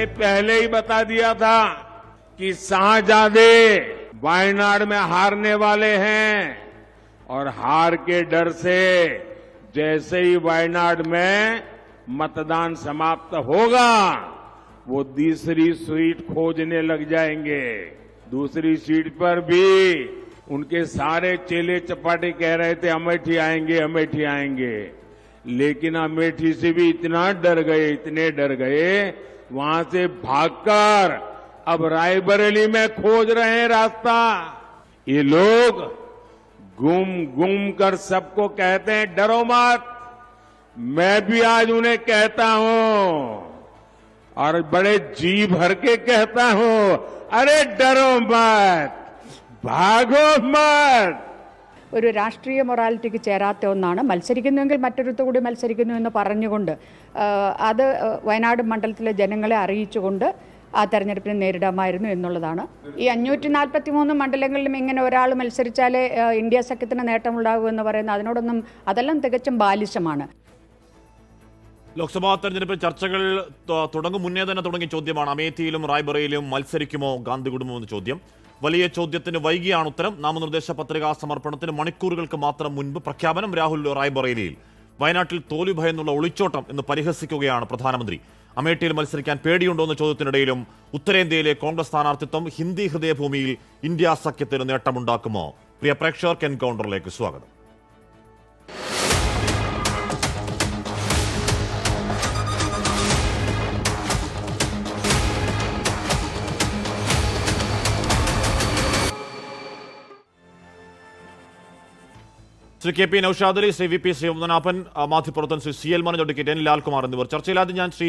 पहले ही बता दिया था कि शाहजादे वायनाड में हारने वाले हैं और हार के डर से जैसे ही वायनाड में मतदान समाप्त होगा वो दूसरी सीट खोजने लग जाएंगे। दूसरी सीट पर भी उनके सारे चेले चपाटे कह रहे थे अमेठी आएंगे अमेठी आएंगे, लेकिन अमेठी से भी इतना डर गए, इतने डर गए, वहां से भागकर अब रायबरेली में खोज रहे हैं रास्ता। ये लोग घूम घूम कर सबको कहते हैं डरो मत। मैं भी आज उन्हें कहता हूं और बड़े जी भर के कहता हूं, अरे डरो मत, ഭാഗോ മത്. ഒരു രാഷ്ട്രീയ മൊറാലിറ്റിക്ക് ചേരാത്ത ഒന്നാണ്. മത്സരിക്കുന്നുവെങ്കിൽ മറ്റൊരുത്തു കൂടി മത്സരിക്കുന്നു എന്ന് പറഞ്ഞുകൊണ്ട് അത് വയനാട് മണ്ഡലത്തിലെ ജനങ്ങളെ അറിയിച്ചുകൊണ്ട് ആ തെരഞ്ഞെടുപ്പിനെ നേരിടാമായിരുന്നു എന്നുള്ളതാണ്. ഈ 543 മണ്ഡലങ്ങളിലും ഇങ്ങനെ ഒരാൾ മത്സരിച്ചാലേ ഇന്ത്യ സഖ്യത്തിന് നേട്ടമുണ്ടാകൂ എന്ന് പറയുന്നത് അതിനോടൊന്നും അതെല്ലാം തികച്ചും ബാലിശമാണ്. ലോക്സഭാ തെരഞ്ഞെടുപ്പിൽ ചർച്ചകൾ തുടങ്ങും മുന്നേ തന്നെ തുടങ്ങിയ ചോദ്യമാണ് അമേഠിയിലും റായ്ബറേലിയിലും മത്സരിക്കുമോ ഗാന്ധി കുടുംബം എന്ന ചോദ്യം. വലിയ ചോദ്യത്തിന് വൈകിയാണ് ഉത്തരം. നാമനിർദ്ദേശ പത്രികാ സമർപ്പണത്തിന് മണിക്കൂറുകൾക്ക് മാത്രം മുൻപ് പ്രഖ്യാപനം. രാഹുൽ റായ്ബറേലിയിൽ. വയനാട്ടിൽ തോൽവി ഭയന്നുള്ള ഒളിച്ചോട്ടം എന്ന് പരിഹസിക്കുകയാണ് പ്രധാനമന്ത്രി. അമേഠിയിൽ മത്സരിക്കാൻ പേടിയുണ്ടോ എന്ന ചോദ്യത്തിനിടയിലും ഉത്തരേന്ത്യയിലെ കോൺഗ്രസ് സ്ഥാനാർത്ഥിത്വം ഹിന്ദി ഹൃദയഭൂമിയിൽ ഇന്ത്യ സഖ്യത്തിന് നേട്ടമുണ്ടാക്കുമോ? പ്രിയ പ്രേക്ഷകർക്ക് എൻകൗണ്ടറിലേക്ക് സ്വാഗതം. Shri K P Noushad Ali, Shri V P Sreepadmanabhan, മാധ്യമപ്രവർത്തകൻ Shri C L Manoj, advocate N Lalkumar എന്നിവർ ചർച്ചയിലാദ്യം ഞാൻ ശ്രീ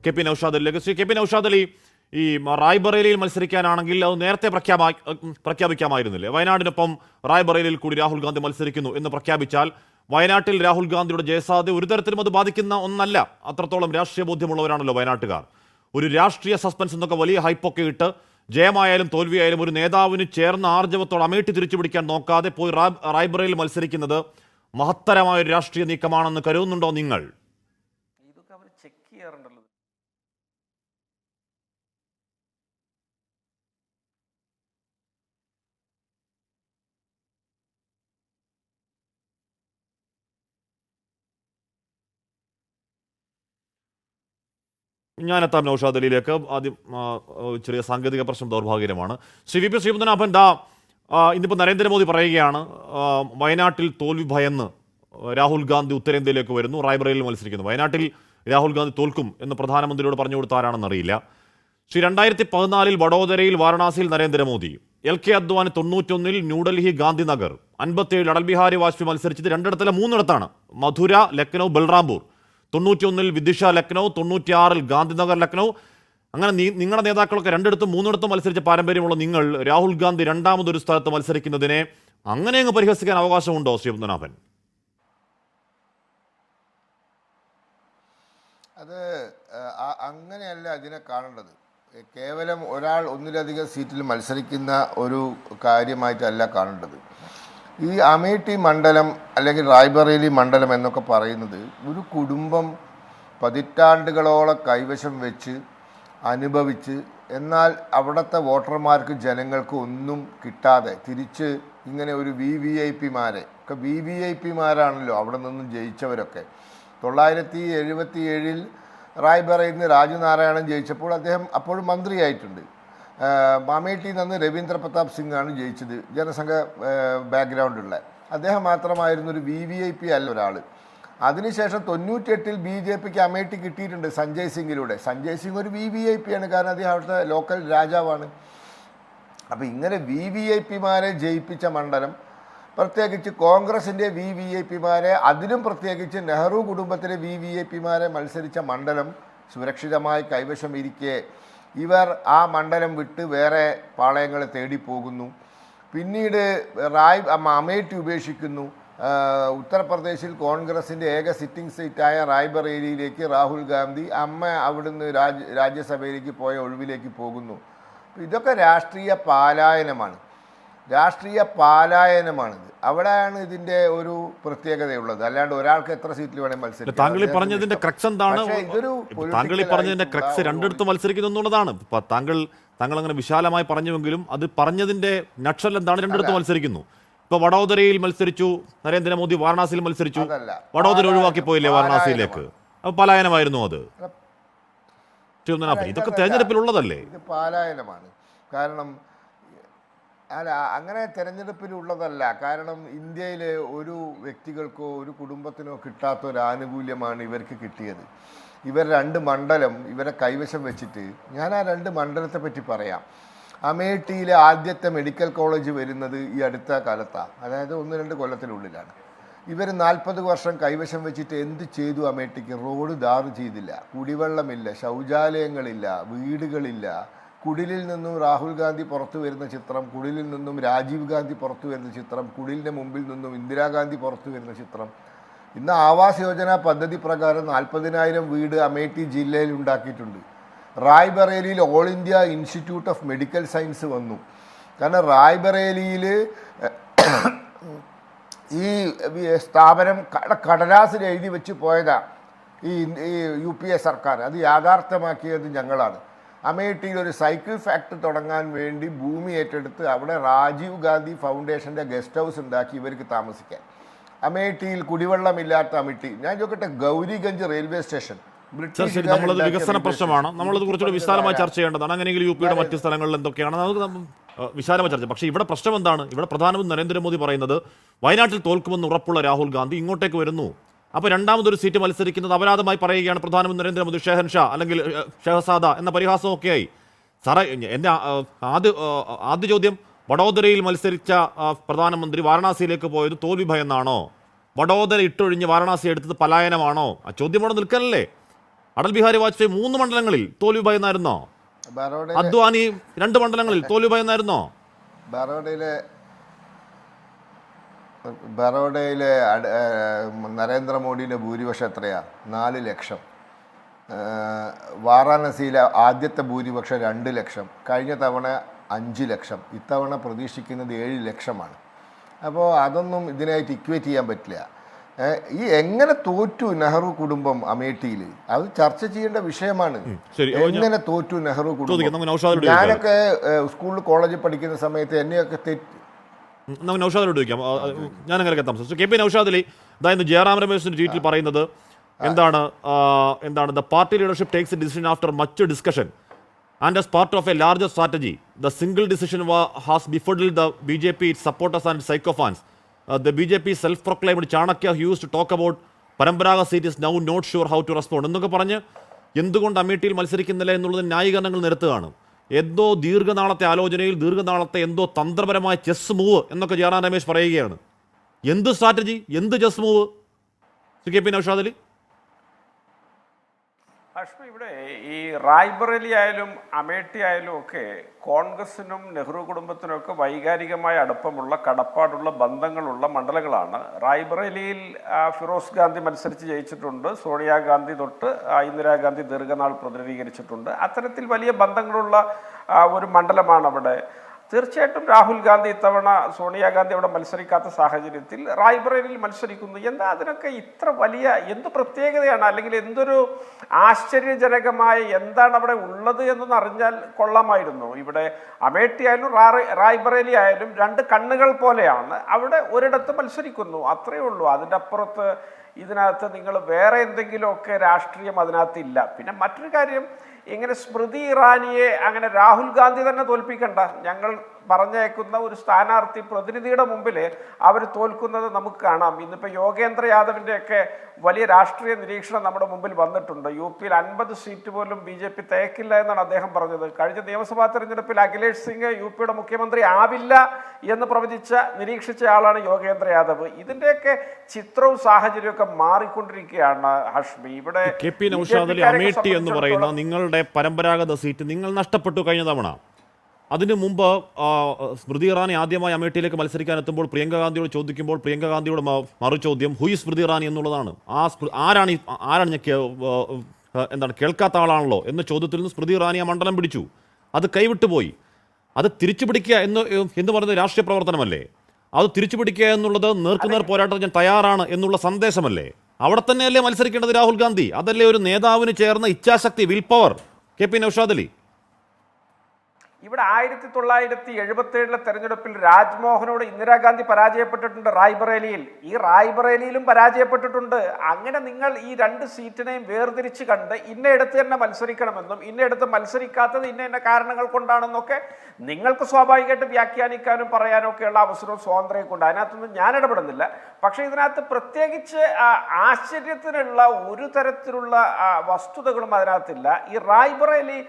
കെ പി നൌഷാദ് അലിയിലേക്ക്. ശ്രീ കെ പി നൌഷാദ് അലി, ഈ റായ്ബറേലിയിൽ മത്സരിക്കാനാണെങ്കിൽ അത് നേരത്തെ പ്രഖ്യാപിക്കാമായിരുന്നില്ലേ? വയനാടിനൊപ്പം റായ്ബറേലിയിൽ കൂടി രാഹുൽ ഗാന്ധി മത്സരിക്കുന്നു എന്ന് പ്രഖ്യാപിച്ചാൽ വയനാട്ടിൽ രാഹുൽ ഗാന്ധിയുടെ ജയസാധ്യത ഒരു തരത്തിലും അത് ബാധിക്കുന്ന ഒന്നല്ല. അത്രത്തോളം രാഷ്ട്രീയ ബോധ്യമുള്ളവരാണല്ലോ വയനാട്ടുകാർ. ഒരു രാഷ്ട്രീയ സസ്പെൻസ് എന്നൊക്കെ വലിയ ഹൈപ്പൊക്കെ ഇട്ട് ജയമായാലും തോൽവിയായാലും ഒരു നേതാവിന് ചേർന്ന ആർജവത്തോടെ അമേഠി തിരിച്ചുപിടിക്കാൻ നോക്കാതെ പോയി റായ്ബറേലിയിൽ മത്സരിക്കുന്നത് മഹത്തരമായ ഒരു രാഷ്ട്രീയ നീക്കമാണെന്ന് കരുതുന്നുണ്ടോ നിങ്ങൾ? ഇതൊക്കെ അവർ ചെക്ക് ചെയ്യാറുണ്ടല്ലോ. ഞാനെത്താം നൌഷാദ് അലിയിലേക്ക്. ആദ്യം ചെറിയ സാങ്കേതിക പ്രശ്നം ദൗർഭാഗ്യകരമാണ്. ശ്രീ വി പി ശ്രീപത്മനാഭൻ, ഇന്നിപ്പോൾ നരേന്ദ്രമോദി പറയുകയാണ് വയനാട്ടിൽ തോൽവി ഭയന്ന് രാഹുൽ ഗാന്ധി ഉത്തരേന്ത്യയിലേക്ക് വരുന്നു, റായ്ബറേലിയിൽ മത്സരിക്കുന്നു. വയനാട്ടിൽ രാഹുൽ ഗാന്ധി തോൽക്കും എന്ന് പ്രധാനമന്ത്രിയോട് പറഞ്ഞു കൊടുത്ത ആരാണെന്നറിയില്ല. ശ്രീ 2014 വഡോദരയിൽ വാരണാസിയിൽ നരേന്ദ്രമോദി, എൽ കെ അദ്വാനി 91 ന്യൂഡൽഹി ഗാന്ധിനഗർ, 57 അടൽ ബിഹാരി വാജ്പേയി മത്സരിച്ചത് രണ്ടിടത്തല്ല മൂന്നിടത്താണ്. മധുര, ലക്നൗ, ബൽറാംപൂർ. 91 വിദിഷ ലക്നൗ, 96 ഗാന്ധിനഗർ ലക്നൗ. അങ്ങനെ നിങ്ങളുടെ നേതാക്കളൊക്കെ രണ്ടിടത്തും മൂന്നിടത്തും മത്സരിച്ച പാരമ്പര്യമുള്ള നിങ്ങൾ രാഹുൽ ഗാന്ധി രണ്ടാമതൊരു സ്ഥലത്ത് മത്സരിക്കുന്നതിനെ അങ്ങനെ അങ്ങ് പരിഹസിക്കാൻ അവകാശമുണ്ടോ ശ്രീ പത്മനാഭൻ? അത് അങ്ങനെയല്ല അതിനെ കാണേണ്ടത്. കേവലം ഒരാൾ ഒന്നിലധികം സീറ്റിൽ മത്സരിക്കുന്ന ഒരു കാര്യമായിട്ടല്ല കാണേണ്ടത്. ഈ അമേഠി മണ്ഡലം അല്ലെങ്കിൽ റായ്ബറേലി മണ്ഡലം എന്നൊക്കെ പറയുന്നത് ഒരു കുടുംബം പതിറ്റാണ്ടുകളോളം കൈവശം വെച്ച് അനുഭവിച്ച്, എന്നാൽ അവിടുത്തെ വോട്ടർമാർക്ക് ജനങ്ങൾക്ക് ഒന്നും കിട്ടാതെ തിരിച്ച് ഇങ്ങനെ ഒരു VVIPമാരാണല്ലോ അവിടെ നിന്നും ജയിച്ചവരൊക്കെ. 977 റായ്ബറയിൽ നിന്ന് രാജു നാരായണൻ ജയിച്ചപ്പോൾ അദ്ദേഹം അപ്പോഴും മന്ത്രിയായിട്ടുണ്ട്. അമേഠിയിൽ നിന്ന് രവീന്ദ്ര പ്രതാപ് സിംഗ് ആണ് ജയിച്ചത്, ജനസംഘ ബാക്ക്ഗ്രൗണ്ടുള്ള. അദ്ദേഹം മാത്രമായിരുന്നു ഒരു VVIP അല്ല ഒരാൾ. അതിനുശേഷം 98 BJPക്ക് അമേഠി കിട്ടിയിട്ടുണ്ട് സഞ്ജയ് സിംഗിലൂടെ. സഞ്ജയ് സിംഗ് ഒരു VVIP ആണ്, കാരണം അദ്ദേഹം അവിടുത്തെ ലോക്കൽ രാജാവാണ്. അപ്പോൾ ഇങ്ങനെ VVIPമാരെ ജയിപ്പിച്ച മണ്ഡലം, പ്രത്യേകിച്ച് കോൺഗ്രസിൻ്റെ VVIPമാരെ, അതിലും പ്രത്യേകിച്ച് നെഹ്റു കുടുംബത്തിലെ VVIPമാരെ മത്സരിച്ച മണ്ഡലം സുരക്ഷിതമായി കൈവശം ഇരിക്കെ ഇവർ ആ മണ്ഡലം വിട്ട് വേറെ പാളയങ്ങളെ തേടി പോകുന്നു. പിന്നീട് അമേഠി ഉപേക്ഷിക്കുന്നു. ഉത്തർപ്രദേശിൽ കോൺഗ്രസിൻ്റെ ഏക സിറ്റിംഗ് സീറ്റായ റായ്ബറേലിയിലേക്ക് രാഹുൽ ഗാന്ധി അവിടുന്ന് രാജ്യസഭയിലേക്ക് പോയ ഒഴിവിലേക്ക് പോകുന്നു. ഇതൊക്കെ രാഷ്ട്രീയ പലായനമാണ്. രാഷ്ട്രീയ പാലായനമാണിത്. അവിടെയാണ് ഇതിന്റെ ഒരു പ്രത്യേകതയുള്ളത്. അല്ലാണ്ട് ഒരാൾക്ക് എത്ര സീറ്റിൽ വേണേൽ മത്സരിക്കാം. താങ്കൾ ഈ പറഞ്ഞതിന്റെ ക്രക്സ് എന്താണ്? ഇതൊരു താങ്കൾ ഈ പറഞ്ഞതിന്റെ ക്രക്സ് രണ്ടിടത്ത് മത്സരിക്കുന്നു എന്നുള്ളതാണ്. താങ്കൾ അങ്ങനെ വിശാലമായി പറഞ്ഞുവെങ്കിലും അത് പറഞ്ഞതിന്റെ നക്ഷൽ എന്താണ്? രണ്ടിടത്ത് മത്സരിക്കുന്നു. ഇപ്പൊ വഡോദരയിൽ മത്സരിച്ചു നരേന്ദ്രമോദി, വാരണാസിയിൽ മത്സരിച്ചു, വഡോദര ഒഴിവാക്കി പോയില്ലേ വാരണാസിയിലേക്ക്? അപ്പൊ പലായനമായിരുന്നു അത്. ഇതൊക്കെ തെരഞ്ഞെടുപ്പിലുള്ളതല്ലേ? ഇത് പാലായനമാണ്. കാരണം അല്ല, അങ്ങനെ തെരഞ്ഞെടുപ്പിലുള്ളതല്ല. കാരണം ഇന്ത്യയിലെ ഒരു വ്യക്തികൾക്കോ ഒരു കുടുംബത്തിനോ കിട്ടാത്ത ഒരു ആനുകൂല്യമാണ് ഇവർക്ക് കിട്ടിയത്. ഇവർ 2 മണ്ഡലം ഇവരെ കൈവശം വെച്ചിട്ട്, ഞാൻ ആ 2 മണ്ഡലത്തെ പറ്റി പറയാം. അമേഠിയിലെ ആദ്യത്തെ മെഡിക്കൽ കോളേജ് വരുന്നത് ഈ അടുത്ത കാലത്താണ്, അതായത് 1-2 കൊല്ലത്തിനുള്ളിലാണ്. ഇവർ 40 വർഷം കൈവശം വെച്ചിട്ട് എന്ത് ചെയ്തു? അമേഠിക്ക് റോഡ് ധാറ് ചെയ്തില്ല, കുടിവെള്ളമില്ല, ശൗചാലയങ്ങളില്ല, വീടുകളില്ല. കുടിലിൽ നിന്നും രാഹുൽ ഗാന്ധി പുറത്തു വരുന്ന ചിത്രം, കുടിലിൽ നിന്നും രാജീവ് ഗാന്ധി പുറത്തു വരുന്ന ചിത്രം, കുടിലിൻ്റെ മുമ്പിൽ നിന്നും ഇന്ദിരാഗാന്ധി പുറത്തു വരുന്ന ചിത്രം. ഇന്ന് ആവാസ് യോജന പദ്ധതി പ്രകാരം 40,000 വീട് അമേഠി ജില്ലയിൽ ഉണ്ടാക്കിയിട്ടുണ്ട്. റായ്ബറേലിയിൽ all India institute of medical science വന്നു. കാരണം റായ്ബറേലിയിൽ ഈ സ്ഥാപനം കടലാസിൽ എഴുതി വെച്ച് പോയതാണ് ഈ UPA സർക്കാർ. അത് യാഥാർത്ഥ്യമാക്കിയത് ഞങ്ങളാണ്. അമേഠിയിൽ ഒരു സൈക്കിൾ ഫാക്ടറി തുടങ്ങാൻ വേണ്ടി ഭൂമി ഏറ്റെടുത്ത് അവിടെ രാജീവ് ഗാന്ധി ഫൗണ്ടേഷൻ്റെ ഗസ്റ്റ് ഹൗസ് ഉണ്ടാക്കി ഇവർക്ക് താമസിക്കാൻ. അമേഠിയിൽ കുടിവെള്ളമില്ലാത്ത അമേഠി, ഞാൻ ചോദിക്കട്ടെ, ഗൗരിഗഞ്ച് റെയിൽവേ സ്റ്റേഷൻ നമ്മളത് വികസന പ്രശ്നമാണ്, നമ്മളത് കുറച്ചുകൂടി വിശാലമായി ചർച്ച ചെയ്യേണ്ടതാണ്. അങ്ങനെയെങ്കിൽ UPയുടെ മറ്റ് സ്ഥലങ്ങളിൽ എന്തൊക്കെയാണ് നമുക്ക് വിശാലമായി ചർച്ച. പക്ഷേ ഇവിടെ പ്രശ്നം എന്താണ്? ഇവിടെ പ്രധാനമന്ത്രി നരേന്ദ്രമോദി പറയുന്നത് വയനാട്ടിൽ തോൽക്കുമെന്ന് ഉറപ്പുള്ള രാഹുൽ ഗാന്ധി ഇങ്ങോട്ടേക്ക് വരുന്നു. അപ്പോൾ രണ്ടാമതൊരു സീറ്റ് മത്സരിക്കുന്നത് അപരാധമായി പറയുകയാണ് പ്രധാനമന്ത്രി നരേന്ദ്രമോദി. ഷെഹൻഷാ അല്ലെങ്കിൽ ഷെഹസാദ എന്ന പരിഹാസമൊക്കെയായി. സാറേ, എൻ്റെ ആദ്യ ചോദ്യം, വഡോദരയിൽ മത്സരിച്ച പ്രധാനമന്ത്രി വാരണാസിയിലേക്ക് പോയത് തോൽവി ഭയന്നാണോ? വഡോദര ഇട്ടൊഴിഞ്ഞ് വാരണാസി എടുത്തത് പലായനമാണോ? ആ ചോദ്യം അവിടെ നിൽക്കാനല്ലേ? അടൽ ബിഹാരി വാജ്പേയി 3 മണ്ഡലങ്ങളിൽ തോൽവി ഭയന്നായിരുന്നോ? അദ്വാനി 2 മണ്ഡലങ്ങളിൽ തോൽവി ഭയന്നായിരുന്നോ? ബറോഡയിലെ നരേന്ദ്രമോദിയുടെ ഭൂരിപക്ഷം എത്രയാ? 4 ലക്ഷം. വാരാണസിയിലെ ആദ്യത്തെ ഭൂരിപക്ഷം 2 ലക്ഷം. കഴിഞ്ഞ തവണ 5 ലക്ഷം. ഇത്തവണ പ്രതീക്ഷിക്കുന്നത് 7 ലക്ഷമാണ്. അപ്പോൾ അതൊന്നും ഇതിനായിട്ട് ഇക്വേറ്റ് ചെയ്യാൻ പറ്റില്ല. ഈ എങ്ങനെ തോറ്റു നെഹ്റു കുടുംബം അമേഠിയിൽ, അത് ചർച്ച ചെയ്യേണ്ട വിഷയമാണ്. എങ്ങനെ തോറ്റു നെഹ്റു കുടുംബം? ഞാനൊക്കെ സ്കൂളിൽ കോളേജിൽ പഠിക്കുന്ന സമയത്ത് എന്നെയൊക്കെ നമുക്ക് നൗഷാദിനോട് ചോദിക്കാം. ഞാൻ അങ്ങനെ എത്താം. KP നൗഷാദ് അലി, അതായത് ജയറാം രമേശിന്റെ ട്വീറ്റിൽ പറയുന്നത് എന്താണ് the party leadership takes A decision after much discussion and as part of a larger strategy. The single decision has befuddled the BJP, its supporters and sycophants. The BJP self-proclaimed Chanakya who used to talk about Parambaraga seat is now not sure how to respond എന്നൊക്കെ പറഞ്ഞ് എന്തുകൊണ്ട് അമേഠിയിൽ മത്സരിക്കുന്നില്ല എന്നുള്ളത് ന്യായീകരണങ്ങൾ നിരത്തുകയാണ്. എന്തോ ദീർഘനാളത്തെ ആലോചനയിൽ ദീർഘനാളത്തെ എന്തോ തന്ത്രപരമായ chess move എന്നൊക്കെ ജയറാം രമേശ് പറയുകയാണ്. എന്ത് സ്ട്രാറ്റജി, എന്ത് chess move? KP Naushad Ali, Hashmi, ഇവിടെ ഈ റായ്ബറേലി ആയാലും അമേഠി ആയാലും ഒക്കെ കോൺഗ്രസിനും നെഹ്റു കുടുംബത്തിനൊക്കെ വൈകാരികമായ അടുപ്പമുള്ള, കടപ്പാടുള്ള, ബന്ധങ്ങളുള്ള മണ്ഡലങ്ങളാണ്. റായ്ബറേലിയിൽ ഫിറോസ് ഗാന്ധി മത്സരിച്ച് ജയിച്ചിട്ടുണ്ട്. സോണിയാഗാന്ധി തൊട്ട് ഇന്ദിരാഗാന്ധി ദീർഘനാൾ പ്രതിനിധീകരിച്ചിട്ടുണ്ട്. അത്തരത്തിൽ വലിയ ബന്ധങ്ങളുള്ള ഒരു മണ്ഡലമാണ് അവിടെ. തീർച്ചയായിട്ടും രാഹുൽ ഗാന്ധി ഇത്തവണ സോണിയാഗാന്ധി അവിടെ മത്സരിക്കാത്ത സാഹചര്യത്തിൽ റായ്ബറേലിയിൽ മത്സരിക്കുന്നു. എന്താ അതിനൊക്കെ ഇത്ര വലിയ എന്ത് പ്രത്യേകതയാണ്, അല്ലെങ്കിൽ എന്തൊരു ആശ്ചര്യജനകമായ എന്താണ് അവിടെ ഉള്ളത് എന്നൊന്ന് അറിഞ്ഞാൽ കൊള്ളാമായിരുന്നു. ഇവിടെ അമേഠി ആയാലും റായ്ബറേലി ആയാലും 2 കണ്ണുകൾ പോലെയാണ്. അവിടെ ഒരിടത്ത് മത്സരിക്കുന്നു, അത്രയേ ഉള്ളൂ. അതിൻ്റെ അപ്പുറത്ത് ഇതിനകത്ത് നിങ്ങൾ വേറെ എന്തെങ്കിലുമൊക്കെ രാഷ്ട്രീയം അതിനകത്തില്ല. പിന്നെ മറ്റൊരു കാര്യം, ഇങ്ങനെ സ്മൃതി ഇറാനിയെ അങ്ങനെ രാഹുൽ ഗാന്ധി തന്നെ തോൽപ്പിക്കണ്ട. ഞങ്ങൾ പറഞ്ഞേക്കുന്ന ഒരു സ്ഥാനാർത്ഥി പ്രതിനിധിയുടെ മുമ്പിൽ അവർ തോൽക്കുന്നത് നമുക്ക് കാണാം. ഇന്നിപ്പോൾ യോഗേന്ദ്ര യാദവിൻ്റെയൊക്കെ വലിയ രാഷ്ട്രീയ നിരീക്ഷണം നമ്മുടെ മുമ്പിൽ വന്നിട്ടുണ്ട്. UPയിൽ 50 സീറ്റ് പോലും BJP തേക്കില്ല എന്നാണ് അദ്ദേഹം പറഞ്ഞത്. കഴിഞ്ഞ നിയമസഭാ തെരഞ്ഞെടുപ്പിൽ അഖിലേഷ് സിംഗ് UPയുടെ മുഖ്യമന്ത്രി ആവില്ല എന്ന് നിരീക്ഷിച്ച ആളാണ് യോഗേന്ദ്ര യാദവ്. ഇതിൻ്റെയൊക്കെ ചിത്രവും സാഹചര്യമൊക്കെ മാറിക്കൊണ്ടിരിക്കുകയാണ് ഹാഷ്മി. ഇവിടെ KP നൗഷാദ് അലി, അമേഠി എന്ന് പറയുന്ന നിങ്ങളുടെ പരമ്പരാഗത സീറ്റ് നിങ്ങൾ നഷ്ടപ്പെട്ടു കഴിഞ്ഞ തവണ. അതിനു മുമ്പ് സ്മൃതി ഇറാനി ആദ്യമായി അമേഠിയിലേക്ക് മത്സരിക്കാൻ എത്തുമ്പോൾ പ്രിയങ്ക ഗാന്ധിയോട് ചോദിക്കുമ്പോൾ പ്രിയങ്ക ഗാന്ധിയുടെ മറുചോദ്യം ഹു ഈസ് സ്മൃതി ഇറാനി എന്നുള്ളതാണ്. ആരാണ് കേൾക്കാത്ത ആളാണല്ലോ എന്ന ചോദ്യത്തിൽ നിന്ന് സ്മൃതി ഇറാനി ആ മണ്ഡലം പിടിച്ചു. അത് കൈവിട്ടുപോയി. അത് തിരിച്ചുപിടിക്കുക എന്ന് പറയുന്നത് രാഷ്ട്രീയ പ്രവർത്തനമല്ലേ? അത് തിരിച്ചുപിടിക്കുക എന്നുള്ളത് നേർക്കുനേർ പോരാട്ടം ഞാൻ തയ്യാറാണ് എന്നുള്ള സന്ദേശമല്ലേ? അവിടെ തന്നെയല്ലേ മത്സരിക്കേണ്ടത് രാഹുൽ ഗാന്ധി? അതല്ലേ ഒരു നേതാവിന് ചേർന്ന ഇച്ഛാശക്തി, will power? K P Naushad Ali, ഇവിടെ 1977 തെരഞ്ഞെടുപ്പിൽ രാജ്മോഹനോട് ഇന്ദിരാഗാന്ധി പരാജയപ്പെട്ടിട്ടുണ്ട് റായ്ബറേലിയിൽ. ഈ റായ്ബറേലിയിലും പരാജയപ്പെട്ടിട്ടുണ്ട്. അങ്ങനെ നിങ്ങൾ ഈ 2 സീറ്റിനെയും വേർതിരിച്ച് കണ്ട് ഇന്നയിടത്ത് തന്നെ മത്സരിക്കണമെന്നും ഇന്നയിടത്ത് മത്സരിക്കാത്തത് ഇന്ന കാരണങ്ങൾ കൊണ്ടാണെന്നൊക്കെ നിങ്ങൾക്ക് സ്വാഭാവികമായിട്ട് വ്യാഖ്യാനിക്കാനും പറയാനും ഒക്കെയുള്ള അവസരവും സ്വാതന്ത്ര്യം കൊണ്ട് അതിനകത്തൊന്നും ഞാൻ ഇടപെടുന്നില്ല. പക്ഷേ ഇതിനകത്ത് പ്രത്യേകിച്ച് ആശ്ചര്യത്തിനുള്ള ഒരു തരത്തിലുള്ള വസ്തുതകളും അതിനകത്തില്ല. ഈ റായ്ബറേലി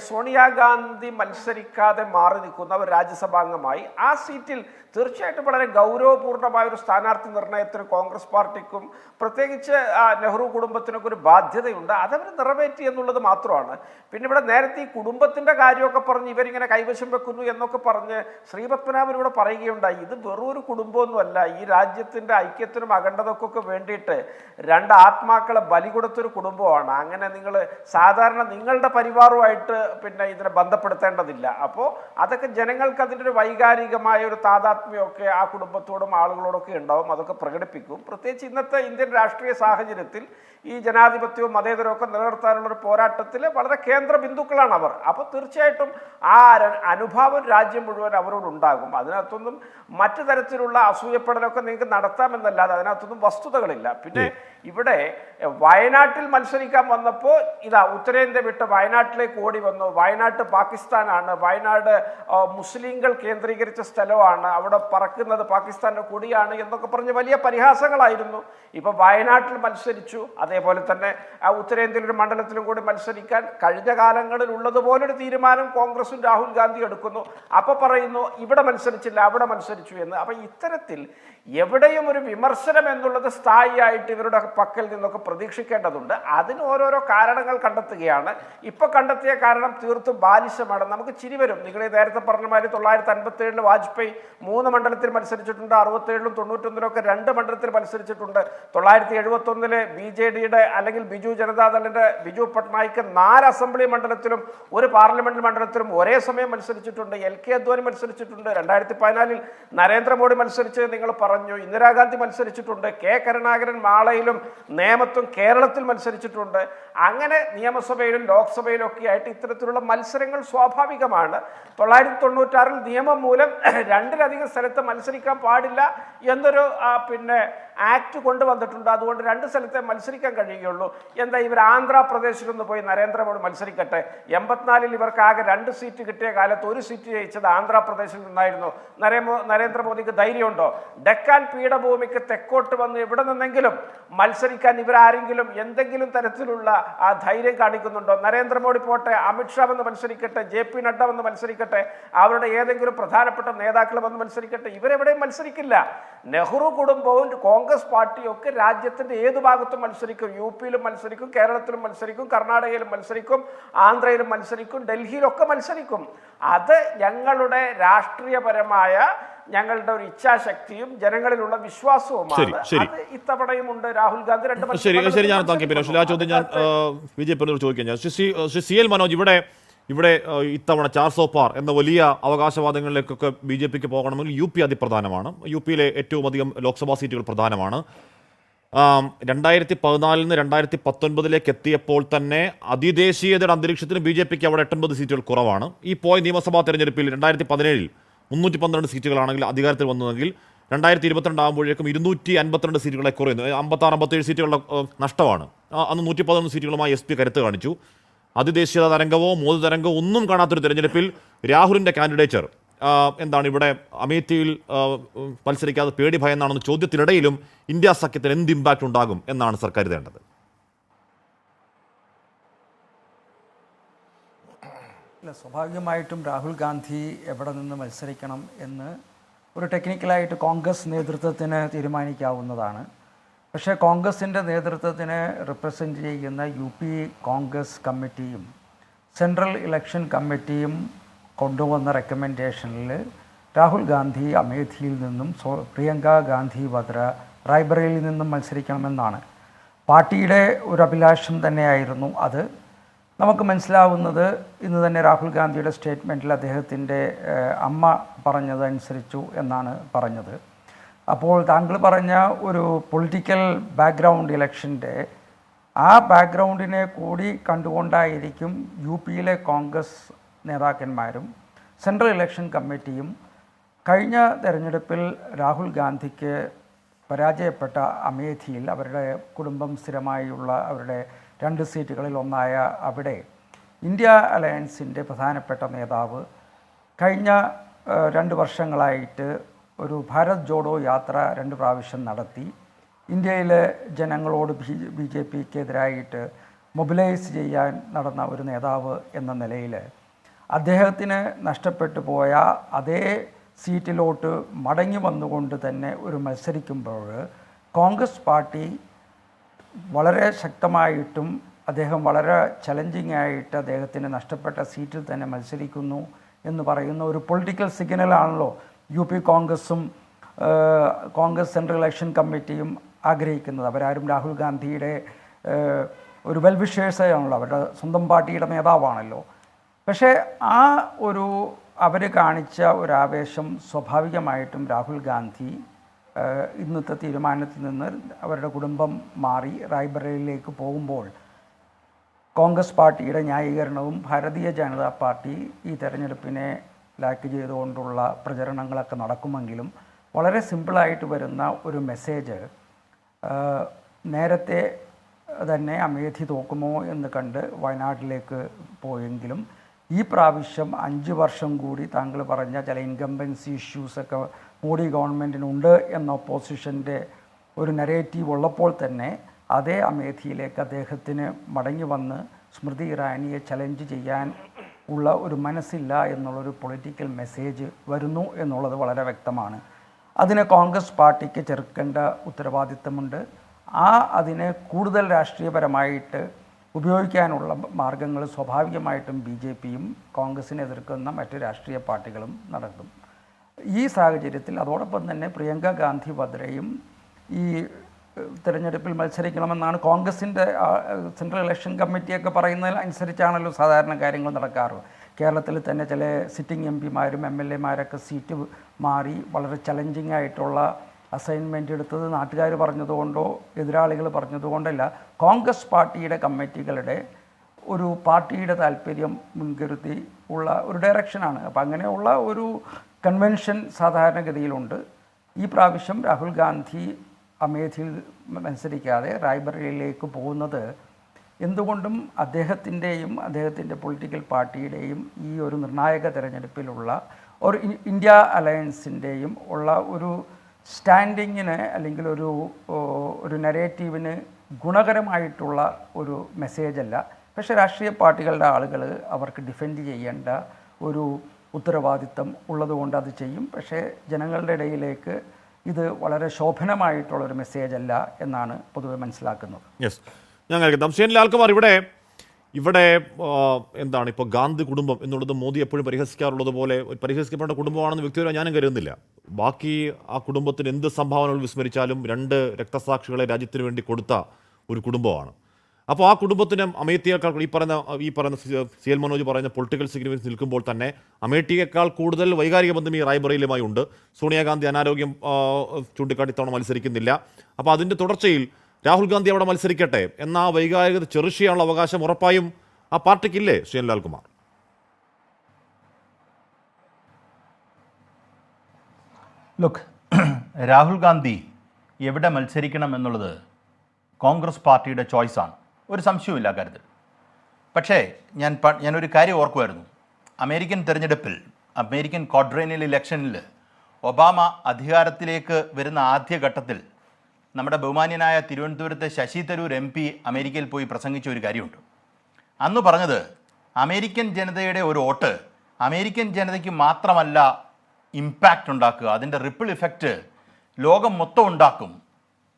സോണിയാഗാന്ധി മത്സരിക്കാതെ മാറി നിൽക്കുന്ന ഒരു രാജ്യസഭാംഗമായി ആ സീറ്റിൽ തീർച്ചയായിട്ടും വളരെ ഗൗരവപൂർണമായ ഒരു സ്ഥാനാർത്ഥി നിർണയത്തിന് കോൺഗ്രസ് പാർട്ടിക്കും പ്രത്യേകിച്ച് നെഹ്റു കുടുംബത്തിനൊക്കെ ഒരു ബാധ്യതയുണ്ട്. അതവർ നിറവേറ്റി എന്നുള്ളത് മാത്രമാണ്. പിന്നെ ഇവിടെ നേരത്തെ ഈ കുടുംബത്തിൻ്റെ കാര്യമൊക്കെ പറഞ്ഞ് ഇവരിങ്ങനെ കൈവശം വെക്കുന്നു എന്നൊക്കെ പറഞ്ഞ് ശ്രീപത്മനാഭൻ ഇവിടെ പറയുകയുണ്ടായി. ഇത് വെറും ഒരു കുടുംബമൊന്നുമല്ല. ഈ രാജ്യത്തിൻ്റെ ഐക്യത്തിനും അഖണ്ഡതക്കൊക്കെ വേണ്ടിയിട്ട് 2 ആത്മാക്കളെ ബലി കൊടുത്തൊരു കുടുംബമാണ്. അങ്ങനെ നിങ്ങൾ സാധാരണ നിങ്ങളുടെ പരിവാറുമായിട്ട് പിന്നെ ഇതിനെ ബന്ധപ്പെടുത്തേണ്ടതില്ല. അപ്പോൾ അതൊക്കെ ജനങ്ങൾക്ക് അതിൻ്റെ ഒരു വൈകാരികമായ ഒരു താതാത്മ്യമൊക്കെ ആ കുടുംബത്തോടും ആളുകളോടൊക്കെ ഉണ്ടാവും. അതൊക്കെ പ്രകടിപ്പിക്കും. പ്രത്യേകിച്ച് ഇന്നത്തെ ഇന്ത്യൻ രാഷ്ട്രീയ സാഹചര്യത്തിൽ ഈ ജനാധിപത്യവും മതേതരവും ഒക്കെ നിലനിർത്താനുള്ളൊരു പോരാട്ടത്തിൽ വളരെ കേന്ദ്ര ബിന്ദുക്കളാണ് അവർ. അപ്പോൾ തീർച്ചയായിട്ടും ആ അനുഭാവം രാജ്യം മുഴുവൻ അവരോടുണ്ടാകും. അതിനകത്തൊന്നും മറ്റു തരത്തിലുള്ള അസൂയപ്പെടലൊക്കെ നിങ്ങൾക്ക് നടത്താമെന്നല്ലാതെ അതിനകത്തൊന്നും വസ്തുതകളില്ല. പിന്നെ ഇവിടെ വയനാട്ടിൽ മത്സരിക്കാൻ വന്നപ്പോൾ ഉത്തരേന്ത്യ വിട്ട് വയനാട്ടിലേക്ക് ഓടി വന്നു. വയനാട്ട് പാകിസ്ഥാനാണ്, വയനാട് മുസ്ലിങ്ങൾ കേന്ദ്രീകരിച്ച സ്ഥലമാണ്, അവിടെ പറക്കുന്നത് പാകിസ്ഥാൻ്റെ കൊടിയാണ് എന്നൊക്കെ പറഞ്ഞ് വലിയ പരിഹാസങ്ങളായിരുന്നു. ഇപ്പം വയനാട്ടിൽ മത്സരിച്ചു. അതേപോലെ തന്നെ ഉത്തരേന്ത്യയിലൊരു മണ്ഡലത്തിലും കൂടി മത്സരിക്കാൻ കഴിഞ്ഞ കാലങ്ങളിൽ ഉള്ളതുപോലൊരു തീരുമാനം കോൺഗ്രസും രാഹുൽ ഗാന്ധി എടുക്കുന്നു. അപ്പോൾ പറയുന്നു ഇവിടെ മത്സരിച്ചില്ല അവിടെ മത്സരിച്ചു എന്ന്. അപ്പം ഇത്തരത്തിൽ എവിടെയും ഒരു വിമർശനം എന്നുള്ളത് സ്ഥായിയായിട്ട് ഇവരുടെ പക്കൽ നിന്നൊക്കെ പ്രതീക്ഷിക്കേണ്ടതുണ്ട്. അതിന് ഓരോരോ കാരണങ്ങൾ കണ്ടെത്തുകയാണ്. ഇപ്പൊ കണ്ടെത്തിയ കാരണം തീർത്തും ബാലിശമാണ്. നമുക്ക് ചിരി വരും. നിങ്ങൾ നേരത്തെ പറഞ്ഞ മാതിരി 1957 വാജ്പേയി 3 മണ്ഡലത്തിൽ മത്സരിച്ചിട്ടുണ്ട്. 67 91 2 മണ്ഡലത്തിൽ മത്സരിച്ചിട്ടുണ്ട്. 1971 BJD അല്ലെങ്കിൽ ബിജു ജനതാദളിന്റെ ബിജു പട്നായിക്ക് 4 അസംബ്ലി മണ്ഡലത്തിലും 1 പാർലമെന്റ് മണ്ഡലത്തിലും ഒരേ സമയം മത്സരിച്ചിട്ടുണ്ട്. LK അദ്വാനി മത്സരിച്ചിട്ടുണ്ട്. 2014 നരേന്ദ്രമോദി മത്സരിച്ച് നിങ്ങൾ പറഞ്ഞു. ഇന്ദിരാഗാന്ധി മത്സരിച്ചിട്ടുണ്ട്. K കരുണാകരൻ മാളയിലും നേമത്തും കേരളത്തിൽ മത്സരിച്ചിട്ടുണ്ട്. അങ്ങനെ നിയമസഭയിലും ലോക്സഭയിലും ഒക്കെ ആയിട്ട് ഇത്തരത്തിലുള്ള മത്സരങ്ങൾ സ്വാഭാവികമാണ്. 1996 നിയമം മൂലം 2-ലധികം സ്ഥലത്ത് മത്സരിക്കാൻ പാടില്ല എന്നൊരു ആക്ട് കൊണ്ടുവന്നിട്ടുണ്ട്. അതുകൊണ്ട് 2 സ്ഥലത്തെ മത്സരിക്കാൻ കഴിയുകയുള്ളൂ. എന്താ ഇവർ ആന്ധ്രാപ്രദേശിലൊന്ന് പോയി നരേന്ദ്രമോദി മത്സരിക്കട്ടെ. 84 ഇവർക്ക് ആകെ 2 സീറ്റ് കിട്ടിയ കാലത്ത് 1 സീറ്റ് ജയിച്ചത് ആന്ധ്രാപ്രദേശിൽ നിന്നായിരുന്നു. നരേന്ദ്രമോദിക്ക് ധൈര്യമുണ്ടോ? ഡെക്കാൻ പീഠഭൂമിക്ക് തെക്കോട്ട് വന്ന് ഇവിടെ നിന്നെങ്കിലും മത്സരിക്കാൻ ഇവരാരെങ്കിലും എന്തെങ്കിലും തരത്തിലുള്ള ആ ധൈര്യം കാണിക്കുന്നുണ്ടോ? നരേന്ദ്രമോദി പോട്ടെ, അമിത്ഷാ വന്ന് മത്സരിക്കട്ടെ, JP നഡ്ഡ വന്ന് മത്സരിക്കട്ടെ, അവരുടെ ഏതെങ്കിലും പ്രധാനപ്പെട്ട നേതാക്കൾ വന്ന് മത്സരിക്കട്ടെ. ഇവരെവിടെയും മത്സരിക്കില്ല. നെഹ്റു കുടുംബവും കോൺഗ്രസ് പാർട്ടിയും ഒക്കെ രാജ്യത്തിന്റെ ഏതു ഭാഗത്തും മത്സരിക്കും. UP-യിലും മത്സരിക്കും, കേരളത്തിലും മത്സരിക്കും, കർണാടകയിലും മത്സരിക്കും, ആന്ധ്രയിലും മത്സരിക്കും, ഡൽഹിയിലൊക്കെ മത്സരിക്കും. അത് ഞങ്ങളുടെ രാഷ്ട്രീയപരമായ ഞങ്ങളുടെ ഒരു ഇച്ഛാശക്തിയും ജനങ്ങളിലുള്ള വിശ്വാസവുമാണ്. അത് ഇത്തവണയും ഉണ്ട്. രാഹുൽ ഗാന്ധി 2 ശരി ഞാൻ ചോദ്യം ഞാൻ BJP ചോദിക്കാം. ഞാൻ CL മനോജ്, ഇവിടെ ഇത്തവണ 400 പാർ എന്ന വലിയ അവകാശവാദങ്ങളിലേക്കൊക്കെ BJPക്ക് പോകണമെങ്കിൽ UP അതിപ്രധാനമാണ്. UP-യിലെ ഏറ്റവും അധികം ലോക്സഭാ സീറ്റുകൾ പ്രധാനമാണ്. 2014 നിന്ന് 2019 എത്തിയപ്പോൾ തന്നെ അതിദേശീയതയുടെ അന്തരീക്ഷത്തിന് BJPക്ക് അവിടെ 89 സീറ്റുകൾ കുറവാണ്. ഈ പോയ നിയമസഭാ തെരഞ്ഞെടുപ്പിൽ 2017 312 സീറ്റുകളാണെങ്കിൽ അധികാരത്തിൽ വന്നതെങ്കിൽ 2022 ആകുമ്പോഴേക്കും 252 സീറ്റുകളെ കുറയുന്നു. 56-57 സീറ്റുകളുടെ നഷ്ടമാണ്. അന്ന് 111 സീറ്റുകളുമായി SP കരുത്ത് കാണിച്ചു. അതിദേശീയത തരംഗമോ മോദി തരംഗമോ ഒന്നും കാണാത്തൊരു തെരഞ്ഞെടുപ്പിൽ രാഹുലിൻ്റെ കാൻഡിഡേച്ചർ എന്താണ് ഇവിടെ അമേഠിയിൽ മത്സരിക്കാതെ പേടി ഭയന്നാണെന്ന് ചോദ്യത്തിനിടയിലും ഇന്ത്യ സഖ്യത്തിന് എന്ത് ഇമ്പാക്റ്റ് ഉണ്ടാകും എന്നാണ് സർക്കാർ കരുതേണ്ടത്? സ്വാഭാവികമായിട്ടും രാഹുൽ ഗാന്ധി എവിടെ നിന്ന് മത്സരിക്കണം എന്ന് ഒരു ടെക്നിക്കലായിട്ട് കോൺഗ്രസ് നേതൃത്വത്തിന് തീരുമാനിക്കാവുന്നതാണ്. പക്ഷേ കോൺഗ്രസിൻ്റെ നേതൃത്വത്തിനെ റിപ്രസെൻ്റ് ചെയ്യുന്ന UP കോൺഗ്രസ് കമ്മിറ്റിയും സെൻട്രൽ ഇലക്ഷൻ കമ്മിറ്റിയും കൊണ്ടുവന്ന റെക്കമെൻഡേഷനിൽ രാഹുൽ ഗാന്ധി അമേഠിയിൽ നിന്നും പ്രിയങ്ക ഗാന്ധി വദ്ര റായ്ബറേലിയിൽ നിന്നും മത്സരിക്കണമെന്നാണ്. പാർട്ടിയുടെ ഒരു അഭിലാഷം തന്നെയായിരുന്നു അത്. നമുക്ക് മനസ്സിലാവുന്നത് ഇന്ന് തന്നെ രാഹുൽ ഗാന്ധിയുടെ സ്റ്റേറ്റ്മെൻറ്റിൽ അദ്ദേഹത്തിൻ്റെ അമ്മ പറഞ്ഞതനുസരിച്ചു എന്നാണ് പറഞ്ഞത്. അപ്പോൾ താങ്കൾ പറഞ്ഞ ഒരു പൊളിറ്റിക്കൽ ബാക്ക്ഗ്രൗണ്ട് ഇലക്ഷൻ്റെ ആ ബാക്ക്ഗ്രൗണ്ടിനെ കൂടി കണ്ടുകൊണ്ടായിരിക്കും യു പിയിലെ കോൺഗ്രസ് നേതാക്കന്മാരും സെൻട്രൽ ഇലക്ഷൻ കമ്മിറ്റിയും കഴിഞ്ഞ തെരഞ്ഞെടുപ്പിൽ രാഹുൽ ഗാന്ധിക്ക് പരാജയപ്പെട്ട അമേഠിയിൽ അവരുടെ കുടുംബം സ്ഥിരമായുള്ള അവരുടെ 2 സീറ്റുകളിൽ ഒന്നായ അവിടെ ഇന്ത്യ അലയൻസിൻ്റെ പ്രധാനപ്പെട്ട നേതാവ് കഴിഞ്ഞ 2 വർഷങ്ങളായിട്ട് ഒരു ഭാരത് ജോഡോ യാത്ര 2 പ്രാവശ്യം നടത്തി ഇന്ത്യയിലെ ജനങ്ങളോട് ബി ജെ പിക്കെതിരായിട്ട് മൊബിലൈസ് ചെയ്യാൻ നടന്ന ഒരു നേതാവ് എന്ന നിലയിൽ അദ്ദേഹത്തിന് നഷ്ടപ്പെട്ടു പോയ അതേ സീറ്റിലോട്ട് മടങ്ങി വന്നുകൊണ്ട് തന്നെ ഒരു മത്സരിക്കുമ്പോൾ കോൺഗ്രസ് പാർട്ടി വളരെ ശക്തമായിട്ടും അദ്ദേഹം വളരെ ചലഞ്ചിങ് ആയിട്ട് അദ്ദേഹത്തിന് നഷ്ടപ്പെട്ട സീറ്റിൽ തന്നെ മത്സരിക്കുന്നു എന്ന് പറയുന്ന ഒരു പൊളിറ്റിക്കൽ സിഗ്നലാണല്ലോ യു പി കോൺഗ്രസും കോൺഗ്രസ് സെൻട്രൽ ഇലക്ഷൻ കമ്മിറ്റിയും ആഗ്രഹിക്കുന്നത്. അവരാരും രാഹുൽ ഗാന്ധിയുടെ ഒരു വെൽവിഷേഴ്സാണല്ലോ, അവരുടെ സ്വന്തം പാർട്ടിയുടെ നേതാവാണല്ലോ. പക്ഷേ ആ ഒരു അവർ കാണിച്ച ഒരു ആവേശം സ്വാഭാവികമായിട്ടും രാഹുൽ ഗാന്ധി ഇന്നത്തെ തീരുമാനത്തിൽ നിന്ന് അവരുടെ കുടുംബം മാറി റായ്ബറേലിയിലേക്ക് പോകുമ്പോൾ കോൺഗ്രസ് പാർട്ടിയുടെ ന്യായീകരണവും ഭാരതീയ ജനതാ പാർട്ടി ഈ തെരഞ്ഞെടുപ്പിനെ ലാക്ക് ചെയ്തുകൊണ്ടുള്ള പ്രചരണങ്ങളൊക്കെ നടക്കുമെങ്കിലും വളരെ സിമ്പിളായിട്ട് വരുന്ന ഒരു മെസ്സേജ് നേരത്തെ തന്നെ അമേഠി തോക്കുമോ എന്ന് കണ്ട് വയനാട്ടിലേക്ക് പോയെങ്കിലും ഈ പ്രാവശ്യം 5 വർഷം കൂടി താങ്കൾ പറഞ്ഞ ചില ഇൻകംബൻസി ഇഷ്യൂസൊക്കെ മോഡി ഗവൺമെൻറ്റിനുണ്ട് എന്ന ഒപ്പോസിഷൻ്റെ ഒരു നരേറ്റീവ് ഉള്ളപ്പോൾ തന്നെ അതേ അമേഠിയിലേക്ക് അദ്ദേഹത്തിന് മടങ്ങി വന്ന് സ്മൃതി ഇറാനിയെ ചലഞ്ച് ചെയ്യാൻ ഉള്ള ഒരു മനസ്സില്ല എന്നുള്ളൊരു പൊളിറ്റിക്കൽ മെസ്സേജ് വരുന്നു എന്നുള്ളത് വളരെ വ്യക്തമാണ്. അതിനെ കോൺഗ്രസ് പാർട്ടിക്ക് ചെറുക്കേണ്ട ഉത്തരവാദിത്തമുണ്ട്. അതിനെ കൂടുതൽ രാഷ്ട്രീയപരമായിട്ട് ഉപയോഗിക്കാനുള്ള മാർഗങ്ങൾ സ്വാഭാവികമായിട്ടും ബി ജെ പിയും കോൺഗ്രസിനെ എതിർക്കുന്ന മറ്റ് രാഷ്ട്രീയ പാർട്ടികളും നടത്തും. ഈ സാഹചര്യത്തിൽ അതോടൊപ്പം തന്നെ പ്രിയങ്ക ഗാന്ധി വദ്രയും ഈ തിരഞ്ഞെടുപ്പിൽ മത്സരിക്കണമെന്നാണ് കോൺഗ്രസിൻ്റെ സെൻട്രൽ ഇലക്ഷൻ കമ്മിറ്റിയൊക്കെ പറയുന്നതിൽ അനുസരിച്ചാണല്ലോ സാധാരണ കാര്യങ്ങൾ നടക്കാറ്. കേരളത്തിൽ തന്നെ ചില സിറ്റിംഗ് എം പിമാരും എം എൽ എമാരൊക്കെ സീറ്റ് മാറി വളരെ ചലഞ്ചിങ് ആയിട്ടുള്ള അസൈൻമെൻ്റ് എടുത്തത് നാട്ടുകാർ പറഞ്ഞതുകൊണ്ടോ എതിരാളികൾ പറഞ്ഞതുകൊണ്ടല്ല, കോൺഗ്രസ് പാർട്ടിയുടെ കമ്മിറ്റികളുടെ ഒരു പാർട്ടിയുടെ താല്പര്യം മുൻകരുതി ഉള്ള ഒരു ഡയറക്ഷനാണ്. അപ്പം അങ്ങനെയുള്ള ഒരു കൺവെൻഷൻ സാധാരണഗതിയിലുണ്ട്. ഈ പ്രാവശ്യം രാഹുൽ ഗാന്ധി അമേഠിയിൽ മത്സരിക്കാതെ റായ്ബറേലിയിലേക്ക് പോകുന്നത് എന്തുകൊണ്ടും അദ്ദേഹത്തിൻ്റെയും അദ്ദേഹത്തിൻ്റെ പൊളിറ്റിക്കൽ പാർട്ടിയുടെയും ഈ ഒരു നിർണായക തിരഞ്ഞെടുപ്പിലുള്ള ഒരു ഇന്ത്യ അലയൻസിൻ്റെയും ഉള്ള ഒരു സ്റ്റാൻഡിങ്ങിന് അല്ലെങ്കിൽ ഒരു നരേറ്റീവിന് ഗുണകരമായിട്ടുള്ള ഒരു മെസ്സേജല്ല. പക്ഷേ രാഷ്ട്രീയ പാർട്ടികളുടെ ആളുകൾ അവർക്ക് ഡിഫെൻഡ് ചെയ്യേണ്ട ഒരു ഉത്തരവാദിത്തം ഉള്ളതുകൊണ്ട് അത് ചെയ്യും. പക്ഷേ ജനങ്ങളുടെ ഇടയിലേക്ക് ഇത് വളരെ ശോഭനമായിട്ടുള്ളൊരു മെസ്സേജല്ല എന്നാണ് പൊതുവെ മനസ്സിലാക്കുന്നത്. യെസ്, ഞാൻ കേൾക്കാം. ഷെയ്ൻ ലാൽകുമാർ, ഇവിടെ എന്താണ് ഇപ്പോൾ ഗാന്ധി കുടുംബം എന്നുള്ളത് മോദി എപ്പോഴും പരിഹസിക്കാറുള്ളത് പോലെ പരിഹസിക്കപ്പെട്ട കുടുംബമാണെന്ന് വ്യക്തിപരമായി ഞാനും കരുതുന്നില്ല. ബാക്കി ആ കുടുംബത്തിന് എന്ത് സംഭാവനകൾ വിസ്മരിച്ചാലും 2 രക്തസാക്ഷികളെ രാജ്യത്തിന് വേണ്ടി കൊടുത്ത ഒരു കുടുംബമാണ്. അപ്പോൾ ആ കുടുംബത്തിന് അമേഠിയേക്കാൾ ഈ പറയുന്ന സി എൽ മനോജ് പറയുന്ന പൊളിറ്റിക്കൽ സിഗ്നിഫിക്കൻസ് നിൽക്കുമ്പോൾ തന്നെ അമേഠിയേക്കാൾ കൂടുതൽ വൈകാരിക ബന്ധം ഈ റായ്ബറേലിയുമായി ഉണ്ട്. സോണിയാഗാന്ധി അനാരോഗ്യം ചൂണ്ടിക്കാട്ടി തവണ മത്സരിക്കുന്നില്ല. അപ്പോൾ അതിൻ്റെ തുടർച്ചയിൽ രാഹുൽ ഗാന്ധി അവിടെ മത്സരിക്കട്ടെ എന്ന ആ വൈകാരികത ചെറുഷ് ചെയ്യാനുള്ള അവകാശം ഉറപ്പായും ആ പാർട്ടിക്കില്ലേ ഷെയ്ൻ ലാൽകുമാർ? ലുക്ക്, രാഹുൽ ഗാന്ധി എവിടെ മത്സരിക്കണം എന്നുള്ളത് കോൺഗ്രസ് പാർട്ടിയുടെ ചോയ്സാണ്, ഒരു സംശയവുമില്ല കാര്യത്തിൽ. പക്ഷേ ഞാനൊരു കാര്യം ഓർക്കുമായിരുന്നു. അമേരിക്കൻ തെരഞ്ഞെടുപ്പിൽ, അമേരിക്കൻ ക്വാഡ്രേനിയൽ ഇലക്ഷനിൽ ഒബാമ അധികാരത്തിലേക്ക് വരുന്ന ആദ്യഘട്ടത്തിൽ നമ്മുടെ ബഹുമാന്യനായ തിരുവനന്തപുരത്തെ ശശി തരൂർ MP അമേരിക്കയിൽ പോയി പ്രസംഗിച്ച ഒരു കാര്യമുണ്ട്. അന്ന് പറഞ്ഞത് അമേരിക്കൻ ജനതയുടെ ഒരു വോട്ട് അമേരിക്കൻ ജനതയ്ക്ക് മാത്രമല്ല ഇമ്പാക്റ്റ് ഉണ്ടാക്കുക, അതിൻ്റെ റിപ്പിൾ ഇഫക്റ്റ് ലോകം മൊത്തം ഉണ്ടാക്കും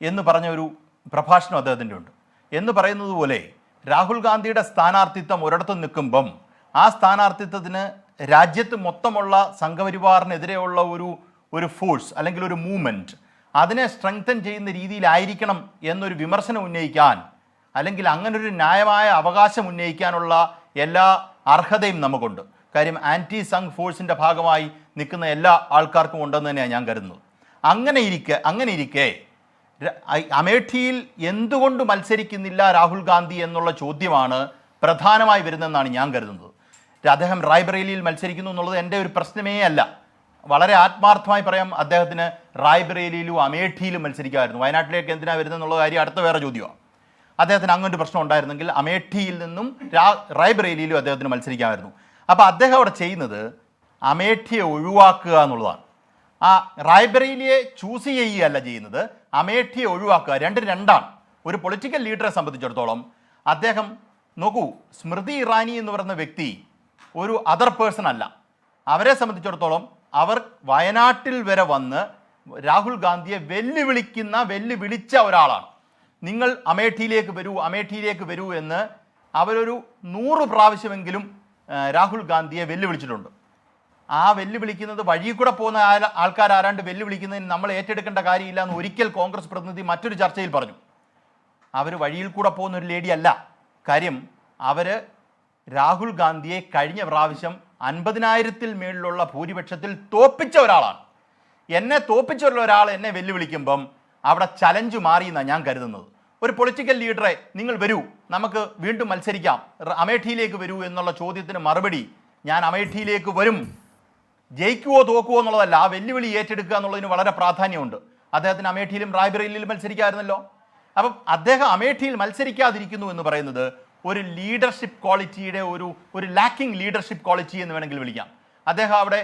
എന്ന് പറഞ്ഞ ഒരു പ്രഭാഷണം അദ്ദേഹത്തിൻ്റെ ഉണ്ട്. എന്ന് പറയുന്നത് പോലെ രാഹുൽ ഗാന്ധിയുടെ സ്ഥാനാർത്ഥിത്വം ഒരിടത്ത് നിൽക്കുമ്പം ആ സ്ഥാനാർത്ഥിത്വത്തിന് രാജ്യത്ത് മൊത്തമുള്ള സംഘപരിവാറിനെതിരെയുള്ള ഒരു ഫോഴ്സ് അല്ലെങ്കിൽ ഒരു മൂവ്മെൻറ്റ് അതിനെ സ്ട്രെങ്തൻ ചെയ്യുന്ന രീതിയിലായിരിക്കണം എന്നൊരു വിമർശനം ഉന്നയിക്കാൻ അല്ലെങ്കിൽ അങ്ങനൊരു ന്യായമായ അവകാശം ഉന്നയിക്കാനുള്ള എല്ലാ അർഹതയും നമുക്കുണ്ട്. കാര്യം ആൻറ്റി സംഘ് ഫോഴ്സിൻ്റെ ഭാഗമായി നിൽക്കുന്ന എല്ലാ ആൾക്കാർക്കും ഉണ്ടെന്ന് തന്നെയാണ് ഞാൻ കരുതുന്നത്. അങ്ങനെ ഇരിക്കെ അമേഠിയിൽ എന്തുകൊണ്ട് മത്സരിക്കുന്നില്ല രാഹുൽ ഗാന്ധി എന്നുള്ള ചോദ്യമാണ് പ്രധാനമായി വരുന്നതെന്നാണ് ഞാൻ കരുതുന്നത്. അദ്ദേഹം റായ്ബറേലിയിൽ മത്സരിക്കുന്നു എന്നുള്ളത് എൻ്റെ ഒരു പ്രശ്നമേ അല്ല. വളരെ ആത്മാർത്ഥമായി പറയാം, അദ്ദേഹത്തിന് റായ്ബറേലിയിലും അമേഠിയിലും മത്സരിക്കാമായിരുന്നു. വയനാട്ടിലേക്ക് എന്തിനാണ് വരുന്നതെന്നുള്ള കാര്യം അടുത്ത വേറെ ചോദ്യമാണ്. അദ്ദേഹത്തിന് അങ്ങനൊരു പ്രശ്നം ഉണ്ടായിരുന്നെങ്കിൽ അമേഠിയിൽ നിന്നും റായ്ബറേലിയിലും അദ്ദേഹത്തിന് മത്സരിക്കാമായിരുന്നു. അപ്പോൾ അദ്ദേഹം അവിടെ ചെയ്യുന്നത് അമേഠിയെ ഒഴിവാക്കുക എന്നുള്ളതാണ്. ആ റായ്ബറേലിയെ ചൂസ് ചെയ്യുകയല്ല ചെയ്യുന്നത്, അമേഠിയെ ഒഴിവാക്കുക. രണ്ടാണ്. ഒരു പൊളിറ്റിക്കൽ ലീഡറെ സംബന്ധിച്ചിടത്തോളം അദ്ദേഹം നോക്കൂ, സ്മൃതി ഇറാനി എന്ന് പറയുന്ന വ്യക്തി ഒരു അതർ പേഴ്സൺ അല്ല. അവരെ സംബന്ധിച്ചിടത്തോളം അവർ വയനാട്ടിൽ വരെ വന്ന് രാഹുൽ ഗാന്ധിയെ വെല്ലുവിളിച്ച ഒരാളാണ്. നിങ്ങൾ അമേഠിയിലേക്ക് വരൂ എന്ന് അവരൊരു 100 പ്രാവശ്യമെങ്കിലും രാഹുൽ ഗാന്ധിയെ വെല്ലുവിളിച്ചിട്ടുണ്ട്. ആ വെല്ലുവിളിക്കുന്നത് വഴിയിൽ കൂടെ പോകുന്ന ആൾക്കാരാരാണ്ട് വെല്ലുവിളിക്കുന്നതിന് നമ്മൾ ഏറ്റെടുക്കേണ്ട കാര്യമില്ല എന്ന് ഒരിക്കൽ കോൺഗ്രസ് പ്രതിനിധി മറ്റൊരു ചർച്ചയിൽ പറഞ്ഞു. അവർ വഴിയിൽ കൂടെ പോകുന്ന ഒരു ലേഡി അല്ല. കാര്യം അവർ രാഹുൽ ഗാന്ധിയെ കഴിഞ്ഞ പ്രാവശ്യം 50,000-ൽ മേളിലുള്ള ഭൂരിപക്ഷത്തിൽ തോൽപ്പിച്ച ഒരാളാണ്. എന്നെ തോൽപ്പിച്ച ഒരാൾ എന്നെ വെല്ലുവിളിക്കുമ്പം അവിടെ ചലഞ്ച് മാറി എന്നാണ് ഞാൻ കരുതുന്നത്. ഒരു പൊളിറ്റിക്കൽ ലീഡറെ നിങ്ങൾ വരൂ, നമുക്ക് വീണ്ടും മത്സരിക്കാം, അമേഠിയിലേക്ക് വരൂ എന്നുള്ള ചോദ്യത്തിന് മറുപടി ഞാൻ അമേഠിയിലേക്ക് വരും, ജയിക്കുവോ തോക്കുവോ എന്നുള്ളതല്ല, ആ വെല്ലുവിളി ഏറ്റെടുക്കുക എന്നുള്ളതിന് വളരെ പ്രാധാന്യമുണ്ട്. അദ്ദേഹത്തിന് അമേഠിയിലും റായ്ബറേലിയിലും മത്സരിക്കാമായിരുന്നല്ലോ. അപ്പം അദ്ദേഹം അമേഠിയിൽ മത്സരിക്കാതിരിക്കുന്നു എന്ന് പറയുന്നത് ഒരു ലീഡർഷിപ്പ് ക്വാളിറ്റിയുടെ ഒരു ലാക്കിംഗ് ലീഡർഷിപ്പ് ക്വാളിറ്റി എന്ന് വേണമെങ്കിൽ വിളിക്കാം. അദ്ദേഹം അവിടെ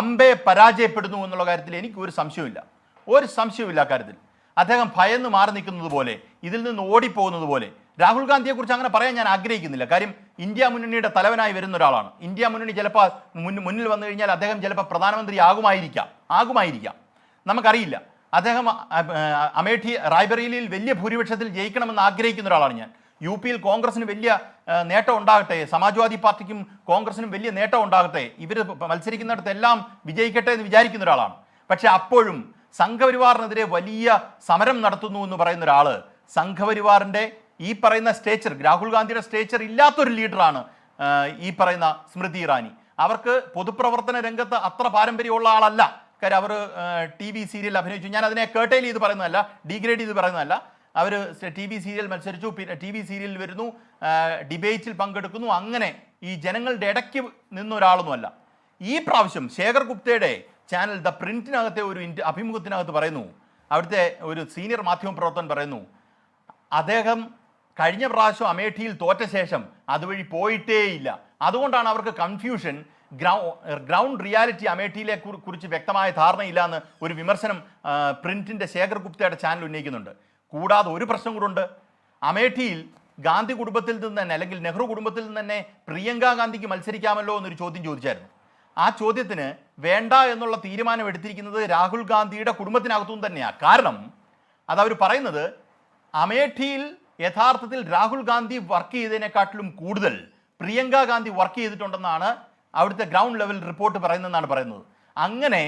അമ്പെ പരാജയപ്പെടുന്നു എന്നുള്ള കാര്യത്തിൽ എനിക്കൊരു സംശയമില്ല കാര്യത്തിൽ. അദ്ദേഹം ഭയന്ന് മാറി നിൽക്കുന്നത് പോലെ, ഇതിൽ നിന്ന് ഓടിപ്പോകുന്നത് പോലെ. രാഹുൽ ഗാന്ധിയെക്കുറിച്ച് അങ്ങനെ പറയാൻ ഞാൻ ആഗ്രഹിക്കുന്നില്ല. കാര്യം ഇന്ത്യ മുന്നണിയുടെ തലവനായി വരുന്ന ഒരാളാണ്. ഇന്ത്യ മുന്നണി ചിലപ്പോൾ മുന്നിൽ വന്നു കഴിഞ്ഞാൽ അദ്ദേഹം ചിലപ്പോൾ പ്രധാനമന്ത്രി ആകുമായിരിക്കാം, നമുക്കറിയില്ല. അദ്ദേഹം റായ്ബറേലിയിൽ വലിയ ഭൂരിപക്ഷത്തിൽ ജയിക്കണമെന്ന് ആഗ്രഹിക്കുന്ന ഒരാളാണ് ഞാൻ. UP-യിൽ കോൺഗ്രസിന് വലിയ നേട്ടം ഉണ്ടാകട്ടെ, സമാജ്വാദി പാർട്ടിക്കും കോൺഗ്രസിനും വലിയ നേട്ടം ഉണ്ടാകട്ടെ, ഇവർ മത്സരിക്കുന്നിടത്തെല്ലാം വിജയിക്കട്ടെ എന്ന് വിചാരിക്കുന്ന ഒരാളാണ്. പക്ഷെ അപ്പോഴും സംഘപരിവാറിനെതിരെ വലിയ സമരം നടത്തുന്നു എന്ന് പറയുന്ന ഒരാൾ, സംഘപരിവാറിൻ്റെ ഈ പറയുന്ന സ്റ്റേച്ചർ, രാഹുൽ ഗാന്ധിയുടെ സ്റ്റേച്ചർ ഇല്ലാത്തൊരു ലീഡറാണ് ഈ പറയുന്ന സ്മൃതി ഇറാനി. അവർക്ക് പൊതുപ്രവർത്തന രംഗത്ത് അത്ര പാരമ്പര്യമുള്ള ആളല്ല. കാര്യം അവർ TV സീരിയൽ അഭിനയിച്ചു. ഞാൻ അതിനെ കേട്ടയിൽ ചെയ്ത് പറയുന്നതല്ല, ഡീഗ്രേഡ് ചെയ്ത് പറയുന്നതല്ല. അവർ TV സീരിയൽ മത്സരിച്ചു, പിന്നെ TV സീരിയലിൽ വരുന്നു, ഡിബേറ്റിൽ പങ്കെടുക്കുന്നു. അങ്ങനെ ഈ ജനങ്ങളുടെ ഇടയ്ക്ക് നിന്ന ഒരാളൊന്നുമല്ല. ഈ പ്രാവശ്യം ശേഖർ ഗുപ്തയുടെ ചാനൽ ദ പ്രിന്റിനകത്തെ ഒരു അഭിമുഖത്തിനകത്ത് പറയുന്നു, അവിടുത്തെ ഒരു സീനിയർ മാധ്യമ പ്രവർത്തകൻ പറയുന്നു, അദ്ദേഹം കഴിഞ്ഞ പ്രാവശ്യം അമേഠിയിൽ തോറ്റ ശേഷം അതുവഴി പോയിട്ടേയില്ല. അതുകൊണ്ടാണ് അവർക്ക് കൺഫ്യൂഷൻ. ഗ്രൗണ്ട് റിയാലിറ്റി അമേഠിയിലെ കുറിച്ച് വ്യക്തമായ ധാരണയില്ല എന്ന് ഒരു വിമർശനം പ്രിന്റിൻ്റെ ശേഖർ ഗുപ്തയുടെ ചാനൽ ഉന്നയിക്കുന്നുണ്ട്. കൂടാതെ ഒരു പ്രശ്നം കൂടെ, അമേഠിയിൽ ഗാന്ധി കുടുംബത്തിൽ നിന്ന് തന്നെ, അല്ലെങ്കിൽ നെഹ്റു കുടുംബത്തിൽ നിന്ന് തന്നെ പ്രിയങ്ക ഗാന്ധിക്ക് മത്സരിക്കാമല്ലോ എന്നൊരു ചോദ്യം ചോദിച്ചായിരുന്നു. ആ ചോദ്യത്തിന് വേണ്ട എന്നുള്ള തീരുമാനം എടുത്തിരിക്കുന്നത് രാഹുൽ ഗാന്ധിയുടെ കുടുംബത്തിനകത്തും തന്നെയാണ്. കാരണം അതവർ പറയുന്നത് അമേഠിയിൽ യഥാർത്ഥത്തിൽ രാഹുൽ ഗാന്ധി വർക്ക് ചെയ്തതിനെക്കാട്ടിലും കൂടുതൽ പ്രിയങ്ക ഗാന്ധി വർക്ക് ചെയ്തിട്ടുണ്ടെന്നാണ് അവിടുത്തെ ഗ്രൗണ്ട് ലെവൽ റിപ്പോർട്ട് പറയുന്നത്. അങ്ങനെ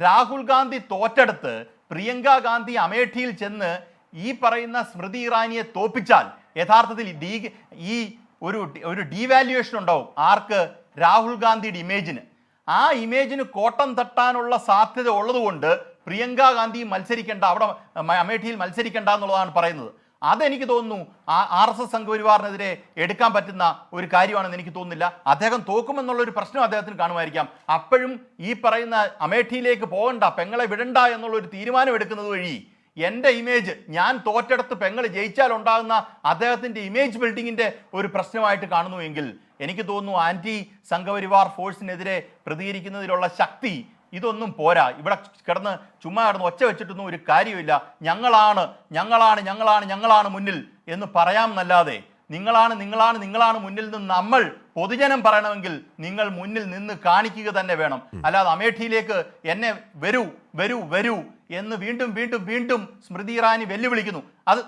രാഹുൽ ഗാന്ധി തോറ്റെടുത്ത് പ്രിയങ്ക ഗാന്ധി അമേഠിയിൽ ചെന്ന് ഈ പറയുന്ന സ്മൃതി ഇറാനിയെ തോപ്പിച്ചാൽ യഥാർത്ഥത്തിൽ ഈ ഒരു ഡീവാല്യുവേഷൻ ഉണ്ടാവും. ആർക്ക്? രാഹുൽ ഗാന്ധിയുടെ ഇമേജിന്. ആ ഇമേജിന് കോട്ടം തട്ടാനുള്ള സാധ്യത ഉള്ളതുകൊണ്ട് പ്രിയങ്ക ഗാന്ധി മത്സരിക്കേണ്ട, അവിടെ അമേഠിയിൽ മത്സരിക്കേണ്ട എന്നുള്ളതാണ് പറയുന്നത്. അതെനിക്ക് തോന്നുന്നു RSS സംഘപരിവാറിനെതിരെ എടുക്കാൻ പറ്റുന്ന ഒരു കാര്യമാണെന്ന് എനിക്ക് തോന്നുന്നില്ല. അദ്ദേഹം തോക്കുമെന്നുള്ളൊരു പ്രശ്നം അദ്ദേഹത്തിന് കാണുമായിരിക്കാം. അപ്പോഴും ഈ പറയുന്ന അമേഠിയിലേക്ക് പോകണ്ട, പെങ്ങളെ വിടണ്ട എന്നുള്ളൊരു തീരുമാനം എടുക്കുന്നത് വഴി എൻ്റെ ഇമേജ്, ഞാൻ തോറ്റെടുത്ത് പെങ്ങൾ ജയിച്ചാൽ ഉണ്ടാകുന്ന അദ്ദേഹത്തിൻ്റെ ഇമേജ് ബിൽഡിങ്ങിൻ്റെ ഒരു പ്രശ്നമായിട്ട് കാണുന്നുവെങ്കിൽ എനിക്ക് തോന്നുന്നു ആൻറ്റി സംഘപരിവാർ ഫോഴ്സിനെതിരെ പ്രതികരിക്കുന്നതിലുള്ള ശക്തി ഇതൊന്നും പോരാ. ഇവിടെ ചുമ്മാ കിടന്ന് ഒച്ച വെച്ചിട്ടൊന്നും ഒരു കാര്യമില്ല. ഞങ്ങളാണ് മുന്നിൽ എന്ന് പറയാമെന്നല്ലാതെ നിങ്ങളാണ് മുന്നിൽ നിന്ന് നമ്മൾ പൊതുജനം പറയണമെങ്കിൽ നിങ്ങൾ മുന്നിൽ നിന്ന് കാണിക്കുക തന്നെ വേണം. അല്ലാതെ അമേഠിയിലേക്ക് എന്നെ വരൂ എന്ന് വീണ്ടും സ്മൃതി ഇറാനി വെല്ലുവിളിക്കുന്നു. അത്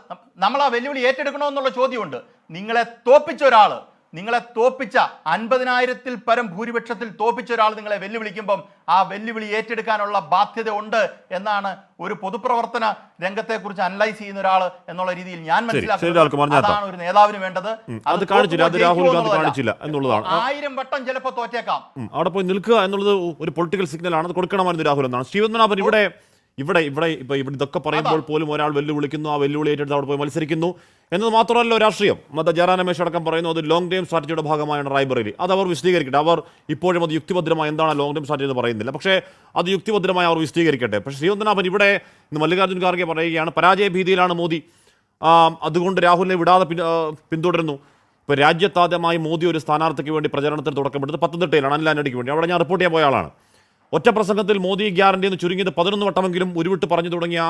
നമ്മൾ ആ വെല്ലുവിളി ഏറ്റെടുക്കണമെന്നുള്ള ചോദ്യമുണ്ട്. നിങ്ങളെ തോപ്പിച്ച ഒരാൾ നിങ്ങളെ തോപ്പിച്ച 50,000-ൽ പരം ഭൂരിപക്ഷത്തിൽ തോപ്പിച്ച ഒരാൾ നിങ്ങളെ വെല്ലുവിളിക്കുമ്പം ആ വെല്ലുവിളി ഏറ്റെടുക്കാനുള്ള ബാധ്യത ഉണ്ട് എന്നാണ് ഒരു പൊതുപ്രവർത്തന രംഗത്തെക്കുറിച്ച് അനലൈസ് ചെയ്യുന്ന ഒരാൾ എന്നുള്ള രീതിയിൽ ഞാൻ മനസ്സിലാക്കുന്നത്. അതാണ് ഒരു നേതാവിന് വേണ്ടത്. അത് കാണിച്ചില്ല, അത് രാഹുൽ ഗാന്ധി കാണിച്ചില്ല എന്നുള്ളതാണ്. 1000 വട്ടം ചിലപ്പോൾ തോറ്റേക്കാം. അവിടെ പോയി നിൽക്കുക എന്നുള്ളത് ഒരു പൊളിറ്റിക്കൽ സിഗ്നലാണ്, അത് കൊടുക്കണമായിരുന്നു രാഹുൽ എന്നാണ്. ശ്രീപത്മനാഭൻ, ഇവിടെ ഇതൊക്കെ പറയുമ്പോൾ പോലും ഒരാൾ വെല്ലുവിളിക്കുന്നു, ആ വെല്ലുവിളി ഏറ്റെടുത്ത് അവിടെ പോയി മത്സരിക്കുന്നു എന്നത് മാത്രമല്ല രാഷ്ട്രീയം. ജയറാം രമേശ് അടക്കം പറയുന്നു അത് ലോങ് ടൈം സ്ട്രാറ്റജിയുടെ ഭാഗമായാണ് റായ്ബറേലി. അത് അവർ വിശദീകരിക്കട്ടെ. അവർ ഇപ്പോഴും അത് യുക്തിഭദ്രമായി എന്താണ് ലോങ് ടൈം സ്ട്രാറ്റജി എന്ന് പറയുന്നില്ല, പക്ഷേ അത് യുക്തിഭദ്രമായി അവർ വിശദീകരിക്കട്ടെ. പക്ഷേ ശ്രീപത്മനാഭൻ, ഇവിടെ ഇന്ന് മല്ലികാർജ്ജുൻ ഖാർഗെ പറയുകയാണ് പരാജയ ഭീതിയിലാണ് മോദി, അതുകൊണ്ട് രാഹുലിനെ വിടാതെ പിന്തുടരുന്നു. ഇപ്പോൾ രാജ്യത്താദ്യമായി മോദി ഒരു സ്ഥാനാർത്ഥിക്ക് വേണ്ടി പ്രചരണത്തിന് തുടക്കമിട്ടത് പത്തനംതിട്ടയിലാണ്, അനിൽ ആന്റണിക്ക് വേണ്ടി. അവിടെ ഞാൻ റിപ്പോർട്ട് ചെയ്യാൻ പോയ ആളാണ്. ഒറ്റ പ്രസംഗത്തിൽ മോദി ഗ്യാരണ്ടി എന്ന് ചുരുങ്ങിയത് 11 വട്ടമെങ്കിലും ഉരുവിട്ട് പറഞ്ഞു തുടങ്ങിയ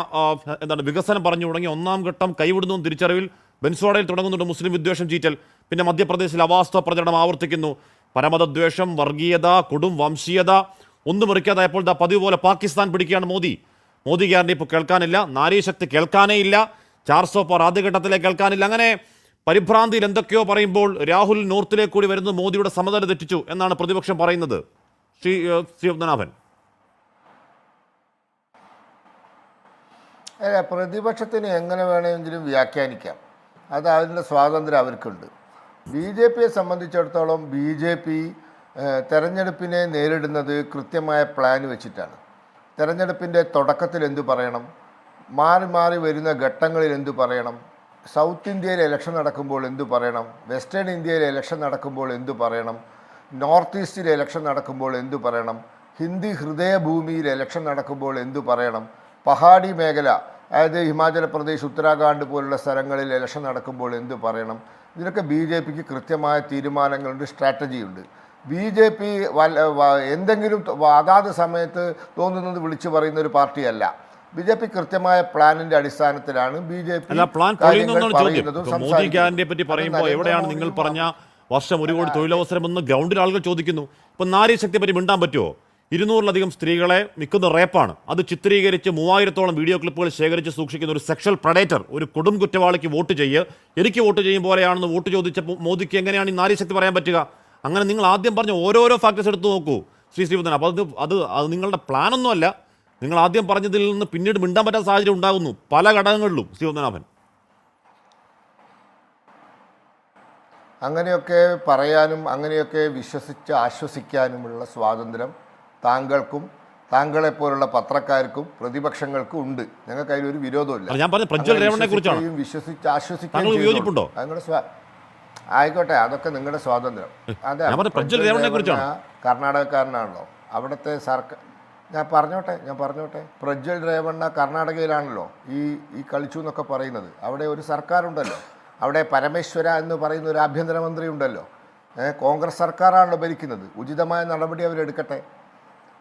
വികസനം പറഞ്ഞു തുടങ്ങിയ 1-ാം ഘട്ടം കൈവിടുന്നു തിരിച്ചറിവിൽ ബെൻസ്വാഡയിൽ തുടങ്ങുന്നുണ്ട് മുസ്ലിം വിദ്വേഷം ചീറ്റൽ. പിന്നെ മധ്യപ്രദേശിൽ അവാസ്തവ പ്രചരണം ആവർത്തിക്കുന്നു. പരമതദ്വേഷം, വർഗീയത, കൊടും വംശീയത ഒന്നും മുറിക്കാതായപ്പോൾ പതിവ് പോലെ പാകിസ്ഥാൻ പിടിക്കുകയാണ് മോദി. മോദി ഗ്യാരണ്ടി ഇപ്പോൾ കേൾക്കാനില്ല, നാരീശക്തി കേൾക്കാനേ ഇല്ല, 400 പാർ ആദ്യഘട്ടത്തിലേക്ക് കേൾക്കാനില്ല. അങ്ങനെ പരിഭ്രാന്തിയിൽ എന്തൊക്കെയോ പറയുമ്പോൾ രാഹുൽ നോർത്തിലേക്ക് കൂടി വരുന്നത് മോദിയുടെ സമനില തെറ്റിച്ചു എന്നാണ് പ്രതിപക്ഷം പറയുന്നത്. ശ്രീ പത്മനാഭൻ, പ്രതിപക്ഷത്തിന് എങ്ങനെ വേണമെങ്കിലും വ്യാഖ്യാനിക്കാം, അത് അതിൻ്റെ സ്വാതന്ത്ര്യം അവർക്കുണ്ട്. BJPയെ സംബന്ധിച്ചിടത്തോളം BJP തെരഞ്ഞെടുപ്പിനെ നേരിടുന്നത് കൃത്യമായ പ്ലാൻ വെച്ചിട്ടാണ്. തെരഞ്ഞെടുപ്പിൻ്റെ തുടക്കത്തിൽ എന്തു പറയണം, മാറി മാറി വരുന്ന ഘട്ടങ്ങളിൽ എന്തു പറയണം, സൗത്ത് ഇന്ത്യയിൽ ഇലക്ഷൻ നടക്കുമ്പോൾ എന്തു പറയണം, വെസ്റ്റേൺ ഇന്ത്യയിൽ ഇലക്ഷൻ നടക്കുമ്പോൾ എന്തു പറയണം, നോർത്ത് ഈസ്റ്റിൽ ഇലക്ഷൻ നടക്കുമ്പോൾ എന്തു പറയണം, ഹിന്ദി ഹൃദയഭൂമിയിൽ ഇലക്ഷൻ നടക്കുമ്പോൾ എന്തു പറയണം, പഹാഡി മേഖല അതായത് ഹിമാചൽ പ്രദേശ്, ഉത്തരാഖണ്ഡ് പോലുള്ള സ്ഥലങ്ങളിൽ ഇലക്ഷൻ നടക്കുമ്പോൾ എന്തു പറയണം, ഇതിനൊക്കെ BJPക്ക് കൃത്യമായ തീരുമാനങ്ങളുണ്ട്, സ്ട്രാറ്റജിയുണ്ട്. BJP എന്തെങ്കിലും അതാത് സമയത്ത് തോന്നുന്നത് വിളിച്ചു പറയുന്ന ഒരു പാർട്ടിയല്ല. BJP കൃത്യമായ പ്ലാനിന്റെ അടിസ്ഥാനത്തിലാണ് BJP മോദി ഗ്യാരണ്ടിയെ പറ്റി പറയുമ്പോൾ എവിടെയാണ് നിങ്ങൾ പറഞ്ഞ വർഷം 1 കോടി തൊഴിലവസരമെന്ന് ഗ്രൗണ്ടിൽ ആളുകൾ ചോദിക്കുന്നു. ഇപ്പം നാരീശക്തിയെ പറ്റി മിണ്ടാൻ പറ്റുമോ? 200-ലധികം സ്ത്രീകളെ നിൽക്കുന്ന റേപ്പാണ്, അത് ചിത്രീകരിച്ച് 3000-ഓളം വീഡിയോ ക്ലിപ്പുകൾ ശേഖരിച്ച് സൂക്ഷിക്കുന്ന ഒരു സെക്ഷൽ പ്രഡേറ്റർ, ഒരു കൊടും കുറ്റവാളിക്ക് വോട്ട് എനിക്ക് വോട്ട് ചെയ്യും പോലെയാണെന്ന് വോട്ട് ചോദിച്ചപ്പോൾ മോദിക്ക് എങ്ങനെയാണ് ഈ നാരീശക്തി പറയാൻ പറ്റുക? അങ്ങനെ നിങ്ങൾ ആദ്യം പറഞ്ഞ ഓരോരോ ഫാക്ടേഴ്സ് എടുത്ത് നോക്കൂ ശ്രീപത്മനാഭൻ. അപ്പോൾ അത് നിങ്ങളുടെ പ്ലാനൊന്നുമല്ല. നിങ്ങൾ ആദ്യം പറഞ്ഞതിൽ നിന്ന് പിന്നീട് മിണ്ടാൻ പറ്റാത്ത സാഹചര്യം ഉണ്ടാകുന്നു പല ഘടകങ്ങളിലും. ശ്രീപത്മനാഭൻ, അങ്ങനെയൊക്കെ പറയാനും അങ്ങനെയൊക്കെ വിശ്വസിച്ച് ആശ്വസിക്കാനുമുള്ള സ്വാതന്ത്ര്യം താങ്കൾക്കും താങ്കളെപ്പോലുള്ള പത്രക്കാർക്കും പ്രതിപക്ഷങ്ങൾക്കും ഉണ്ട്. ഞങ്ങൾക്ക് അതിലൊരു വിരോധമില്ല. ഞാൻ പറഞ്ഞ പ്രജ്വൽ രേവണ്ണയെ കുറിച്ചാണ്. വിശ്വസിച്ച് ആശ്വസിക്കുകയും യോജിപ്പുണ്ടോ? ആയിക്കോട്ടെ, അതൊക്കെ നിങ്ങളുടെ സ്വാതന്ത്ര്യം. അതെ, കർണാടകക്കാരനാണല്ലോ, അവിടുത്തെ സർക്കാർ. ഞാൻ പറഞ്ഞോട്ടെ പ്രജ്വൽ രേവണ്ണ കർണാടകയിലാണല്ലോ ഈ കളിച്ചു എന്നൊക്കെ പറയുന്നത്. അവിടെ ഒരു സർക്കാരുണ്ടല്ലോ, അവിടെ പരമേശ്വര എന്ന് പറയുന്ന ഒരു ആഭ്യന്തരമന്ത്രി ഉണ്ടല്ലോ. കോൺഗ്രസ് സർക്കാരാണല്ലോ ഭരിക്കുന്നത്. ഉചിതമായ നടപടി അവരെടുക്കട്ടെ.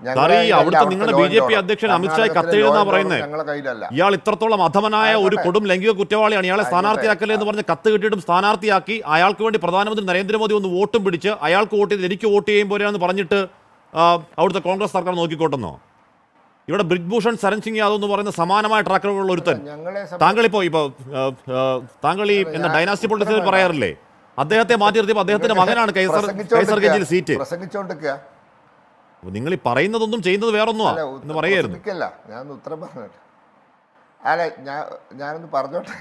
അവിടുത്തെ നിങ്ങളുടെ BJP അധ്യക്ഷൻ അമിത്ഷായ് കത്തെഴുതുന്ന പറയുന്നത് ഇയാൾ ഇത്രത്തോളം അധമനായ ഒരു കൊടും ലൈംഗിക കുറ്റവാളിയാണ്, ഇയാളെ സ്ഥാനാർത്ഥിയാക്കല്ലേ എന്ന് പറഞ്ഞ് കത്ത് കിട്ടിയിട്ടും സ്ഥാനാർത്ഥിയാക്കി അയാൾക്ക് വേണ്ടി പ്രധാനമന്ത്രി നരേന്ദ്രമോദി ഒന്ന് വോട്ടും പിടിച്ച് അയാൾക്ക് വോട്ട് ചെയ്ത് എനിക്ക് വോട്ട് ചെയ്യും പോലെയാണെന്ന് പറഞ്ഞിട്ട് അവിടുത്തെ കോൺഗ്രസ് സർക്കാർ നോക്കിക്കോട്ടെന്നോ? ഇവിടെ ബ്രിജ്ഭൂഷൺ ശരൺ സിംഗ് യാദവ് എന്ന് പറയുന്ന സമാനമായ ട്രാക്കറുള്ള ഒരുത്തൻ, താങ്കൾ ഈ ഡൈനാസ്റ്റി പൊളിറ്റിക്സിൽ പറയാറില്ലേ, അദ്ദേഹത്തെ മാറ്റി നിർത്തിയപ്പോൾ അദ്ദേഹത്തിന്റെ മകനാണ് കൈസർ ഗഞ്ചിൽ സീറ്റ്. നിങ്ങൾ ഈ പറയുന്നതൊന്നും ചെയ്യുന്നത് വേറൊന്നുമാ എന്ന് പറയായിരുന്നു. ഞാൻ ഉത്തരം പറഞ്ഞോട്ടെ. അല്ല, ഞാനൊന്ന് പറഞ്ഞോട്ടെ.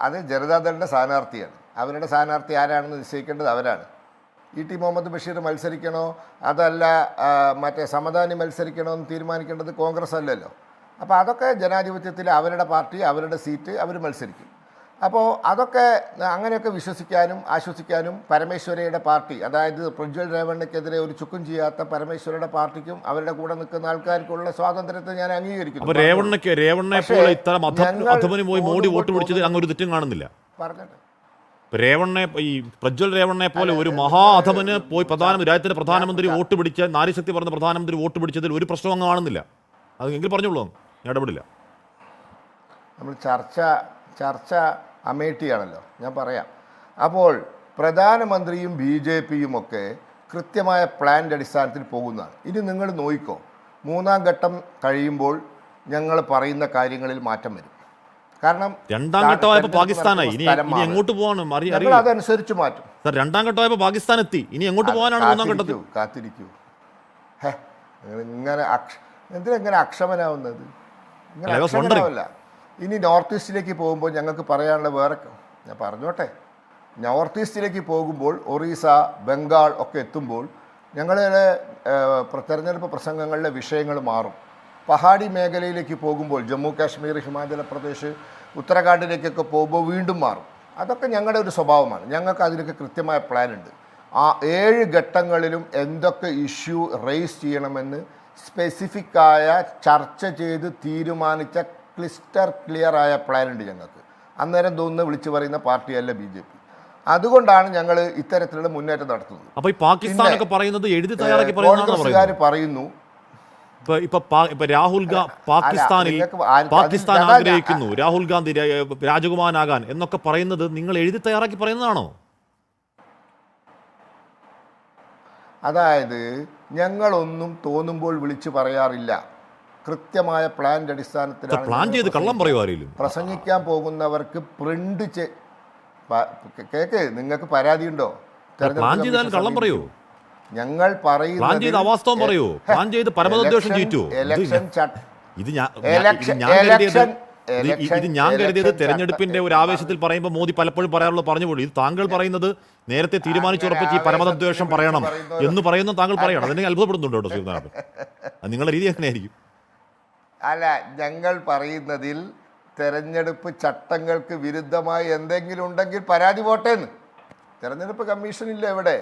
അത് ജനതാദളിന്റെ സ്ഥാനാർത്ഥിയാണ്. അവരുടെ സ്ഥാനാർത്ഥി ആരാണെന്ന് നിശ്ചയിക്കേണ്ടത് അവരാണ്. E.T. മുഹമ്മദ് ബഷീർ മത്സരിക്കണോ അതല്ല മറ്റേ സമദാനി മത്സരിക്കണോ എന്ന് തീരുമാനിക്കേണ്ടത് കോൺഗ്രസ് അല്ലല്ലോ. അപ്പോൾ അതൊക്കെ ജനാധിപത്യത്തിൽ അവരുടെ പാർട്ടി, അവരുടെ സീറ്റ് അവർ മത്സരിക്കും. അപ്പോൾ അതൊക്കെ അങ്ങനെയൊക്കെ വിശ്വസിക്കാനും ആശ്വസിക്കാനും പരമേശ്വരയുടെ പാർട്ടി, അതായത് പ്രജ്വൽ രേവണ്ണയ്ക്കെതിരെ ഒരു ചുക്കും ചെയ്യാത്ത പരമേശ്വരയുടെ പാർട്ടിക്കും അവരുടെ കൂടെ നിൽക്കുന്ന ആൾക്കാർക്കുള്ള സ്വാതന്ത്ര്യത്തെ ഞാൻ അംഗീകരിക്കുന്നു. മോഡി വോട്ട് പിടിച്ചത് അങ്ങൊരു തെറ്റും കാണുന്നില്ല. പറഞ്ഞോട്ടെ, ഈ പ്രജ്വൽ രേവണ്ണയെ പോലെ ഒരു മഹാ അധമന് പോയി രാജ്യത്തിന്റെ പ്രധാനമന്ത്രി വോട്ട് പിടിച്ച, നാരീശക്തി പറഞ്ഞ പ്രധാനമന്ത്രി വോട്ട് പിടിച്ചതിൽ ഒരു പ്രശ്നം അങ്ങ് കാണുന്നില്ല. അത് എങ്കിൽ പറഞ്ഞോളൂ, ഞാൻ ഇടപെടില്ല. നമ്മൾ ചർച്ച അമേഠിയാണല്ലോ, ഞാൻ പറയാം. അപ്പോൾ പ്രധാനമന്ത്രിയും BJPയും ഒക്കെ കൃത്യമായ പ്ലാൻ്റെ അടിസ്ഥാനത്തിൽ പോകുന്നതാണ്. ഇനി നിങ്ങൾ നോക്കിക്കോ, 3-ാം ഘട്ടം കഴിയുമ്പോൾ ഞങ്ങൾ പറയുന്ന കാര്യങ്ങളിൽ മാറ്റം വരും. കാരണം രണ്ടാം ഘട്ടമായപ്പോൾ തെരഞ്ഞെടുപ്പ് പാകിസ്ഥാനായി. ഇനി നടക്കുന്ന സ്ഥലം ഇനി എങ്ങോട്ട് പോവാണ്? ഞങ്ങൾ അതനുസരിച്ച് മാറ്റും. സാർ, രണ്ടാം ഘട്ടമായപ്പോൾ പാകിസ്ഥാൻ എത്തി. ഇനി എങ്ങോട്ട് പോകാനാണ് മൂന്നാം ഘട്ടത്തിൽ? കാത്തിരിക്കൂ. ഇങ്ങനെ എന്തിനെങ്ങനെ അക്ഷമനാവുന്നത്? ഇങ്ങനെ അക്ഷമനാവല്ല. ഇനി നോർത്ത് ഈസ്റ്റിലേക്ക് പോകുമ്പോൾ ഞങ്ങൾക്ക് പറയാനുള്ള വേറെ ഞാൻ പറഞ്ഞോട്ടെ, നോർത്ത് ഈസ്റ്റിലേക്ക് പോകുമ്പോൾ ഒറീസ, ബംഗാൾ ഒക്കെ എത്തുമ്പോൾ ഞങ്ങളുടെ തെരഞ്ഞെടുപ്പ് പ്രസംഗങ്ങളിലെ വിഷയങ്ങൾ മാറും. പഹാഡി മേഖലയിലേക്ക് പോകുമ്പോൾ ജമ്മു കാശ്മീർ, ഹിമാചൽ പ്രദേശ്, ഉത്തരാഖണ്ഡിലേക്കൊക്കെ പോകുമ്പോൾ വീണ്ടും മാറും. അതൊക്കെ ഞങ്ങളുടെ ഒരു സ്വഭാവമാണ്. ഞങ്ങൾക്ക് അതിലൊക്കെ കൃത്യമായ പ്ലാൻ ഉണ്ട്. ആ 7 ഘട്ടങ്ങളിലും എന്തൊക്കെ ഇഷ്യൂ റേസ് ചെയ്യണമെന്ന് സ്പെസിഫിക്കായ ചർച്ച ചെയ്ത് തീരുമാനിച്ച ക്ലിയർ ആയ പ്ലാൻ ഉണ്ട് ഞങ്ങൾക്ക്. അന്നേരം തോന്നുന്ന വിളിച്ചു പറയുന്ന പാർട്ടിയല്ല BJP. അതുകൊണ്ടാണ് ഞങ്ങൾ ഇത്തരത്തിലുള്ള മുന്നേറ്റം നടത്തുന്നത്. അപ്പോൾ ഈ പാകിസ്ഥാനൊക്കെ പറയുന്നത് എഴുതി തയ്യാറാക്കി പറയുന്നു. ഇപ്പൊ രാഹുൽ പാകിസ്ഥാൻ ആഗ്രഹിക്കുന്നു, രാഹുൽ ഗാന്ധി രാജകുമാരനാകാൻ എന്നൊക്കെ പറയുന്നത് നിങ്ങൾ എഴുതി തയ്യാറാക്കി പറയുന്നതാണോ? അതായത് ഞങ്ങളൊന്നും തോന്നുമ്പോൾ വിളിച്ചു പറയാറില്ല. കൃത്യമായ പ്ലാന്റെ അടിസ്ഥാനത്തിലാണ് പ്ലാൻ ചെയ്ത് കള്ളം പറയുവാരില്ല. പ്രസംഗിക്കാൻ പോകുന്നവർക്ക് പ്രിന്റ് കേക്ക്. നിങ്ങൾക്ക് പരാതിയുണ്ടോ? പ്ലാൻ ചെയ്താൽ കള്ളം പറയൂ. ഞങ്ങൾ പറയുന്നത് അവാസ്തവം പറയൂ. പ്ലാൻ ചെയ്ത് പരമദോഷം ചെയ്യിച്ചു. ഇത് ഞാൻ കരുതിയത് തെരഞ്ഞെടുപ്പിന്റെ ഒരു ആവേശത്തിൽ പറയുമ്പോൾ മോദി പലപ്പോഴും പറയാറുള്ളത് പറഞ്ഞു പോലും. ഇത് താങ്കൾ പറയുന്നത് നേരത്തെ തീരുമാനിച്ചുറപ്പിച്ച് ഈ പരമദ്വേഷം പറയണം എന്ന് പറയുന്ന താങ്കൾ പറയണം. അതെന്നെ അത്ഭുതപ്പെടുന്നുണ്ടോ ശ്രീനാഥൻ? നിങ്ങളുടെ രീതി എങ്ങനെയായിരിക്കും? അല്ല, ഞങ്ങൾ പറയുന്നതിൽ തെരഞ്ഞെടുപ്പ് ചട്ടങ്ങൾക്ക് വിരുദ്ധമായി എന്തെങ്കിലും ഉണ്ടെങ്കിൽ പരാതി പോട്ടേന്ന്. തെരഞ്ഞെടുപ്പ് കമ്മീഷൻ ഇല്ല ഇവിടെ.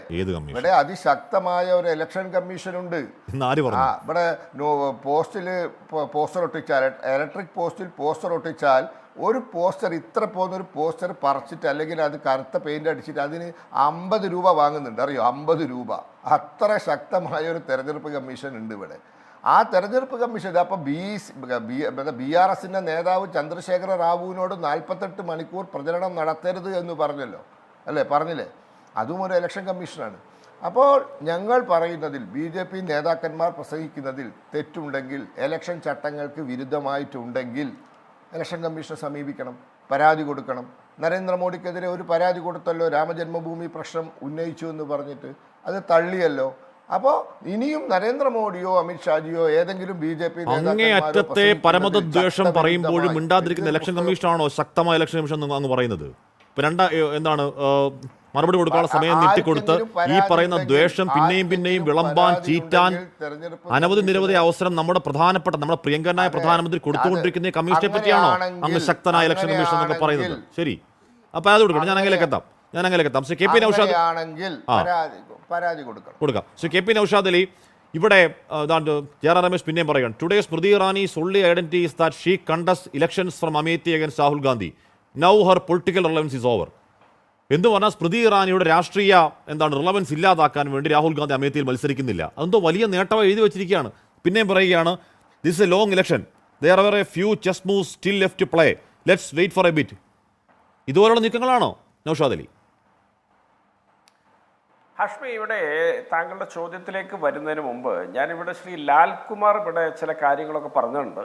ഇവിടെ അതിശക്തമായ ഒരു ഇലക്ഷൻ കമ്മീഷൻ ഉണ്ട്. ഇവിടെ പോസ്റ്റർ ഒട്ടിച്ചാൽ, ഇലക്ട്രിക് പോസ്റ്റിൽ പോസ്റ്റർ ഒട്ടിച്ചാൽ ഒരു പോസ്റ്റർ ഇത്ര പോകുന്ന ഒരു പോസ്റ്റർ പറിച്ചിട്ട് അല്ലെങ്കിൽ അത് കറുത്ത പെയിന്റ് അടിച്ചിട്ട് അതിന് 50 രൂപ വാങ്ങുന്നുണ്ട്. അറിയോ? 50 രൂപ. അത്ര ശക്തമായ ഒരു തെരഞ്ഞെടുപ്പ് കമ്മീഷൻ ഉണ്ട് ഇവിടെ. ആ തെരഞ്ഞെടുപ്പ് കമ്മീഷൻ അപ്പോൾ BRSന്റെ നേതാവ് ചന്ദ്രശേഖര റാവുവിനോട് 48 മണിക്കൂർ പ്രചരണം നടത്തരുത് എന്ന് പറഞ്ഞല്ലോ, അല്ലേ? പറഞ്ഞില്ലേ? അതും ഒരു ഇലക്ഷൻ കമ്മീഷനാണ്. അപ്പോൾ ഞങ്ങൾ പറയുന്നതിൽ BJP നേതാക്കന്മാർ പ്രസംഗിക്കുന്നതിൽ തെറ്റുണ്ടെങ്കിൽ, ഇലക്ഷൻ ചട്ടങ്ങൾക്ക് വിരുദ്ധമായിട്ടുണ്ടെങ്കിൽ ഇലക്ഷൻ കമ്മീഷനെ സമീപിക്കണം, പരാതി കൊടുക്കണം. നരേന്ദ്രമോദിക്കെതിരെ ഒരു പരാതി കൊടുത്തല്ലോ, രാമജന്മഭൂമി പ്രശ്നം ഉന്നയിച്ചു എന്ന് പറഞ്ഞിട്ട്. അത് തള്ളിയല്ലോ. അപ്പോൾ ഇനിയും നരേന്ദ്രമോദിയോ അമിത്ഷാജിയോ ഏതെങ്കിലും BJP അങ്ങേയറ്റത്തെ പരമദ്വേഷം പറയുമ്പോഴും മിണ്ടാതിരിക്കുന്ന ഇലക്ഷൻ കമ്മീഷനാണോ ശക്തമായ ഇലക്ഷൻ കമ്മീഷൻ അങ്ങ് പറയുന്നത്? ഇപ്പൊ എന്താണ് മറുപടി കൊടുക്കാനുള്ള സമയം നീട്ടിക്കൊടുത്ത് ഈ പറയുന്ന ദ്വേഷം പിന്നെയും വിളമ്പാൻ, ചീറ്റാൻ നിരവധി അവസരം നമ്മുടെ പ്രിയങ്കരനായ പ്രധാനമന്ത്രി കൊടുത്തുകൊണ്ടിരിക്കുന്ന കമ്മീഷനെ പറ്റിയാണോ അങ്ങ് ശക്തനായ ഇലക്ഷൻ കമ്മീഷൻ എന്നൊക്കെ പറയുന്നത്? ശരി, അപ്പൊ അത് കൊടുക്കണം. ഞാൻ അങ്ങനെയൊക്കെ എത്താം. ശ്രീ KP നൗഷാദ് കൊടുക്കാം. ശ്രീ KP നൗഷാദ് അലി, ഇവിടെ ജയറാം രമേശ് പിന്നെയും പറയുകയാണ്, today Smriti Irani's only identity is that she contests elections from Amethi against Rahul Gandhi. Now her political relevance is over. എന്ന് പറഞ്ഞാൽ സ്മൃതി ഇറാനിയുടെ രാഷ്ട്രീയ റിലവൻസ് ഇല്ലാതാക്കാൻ വേണ്ടി രാഹുൽ ഗാന്ധി അമേത്തിയിൽ മത്സരിക്കുന്നില്ല. അതെന്തോ വലിയ നേട്ടമായി എഴുതി വെച്ചിരിക്കുകയാണ്. പിന്നെയും പറയുകയാണ്, this A long election, there are a few chess moves still left to play, let's wait for a bit. ഇതുപോലുള്ള നീക്കങ്ങളാണോ നൗഷാദ് അലി? ഹാഷ്മി, ഇവിടെ താങ്കളുടെ ചോദ്യത്തിലേക്ക് വരുന്നതിന് മുമ്പ് ഞാനിവിടെ ശ്രീ ലാൽകുമാർ ഇവിടെ ചില കാര്യങ്ങളൊക്കെ പറഞ്ഞിട്ടുണ്ട്.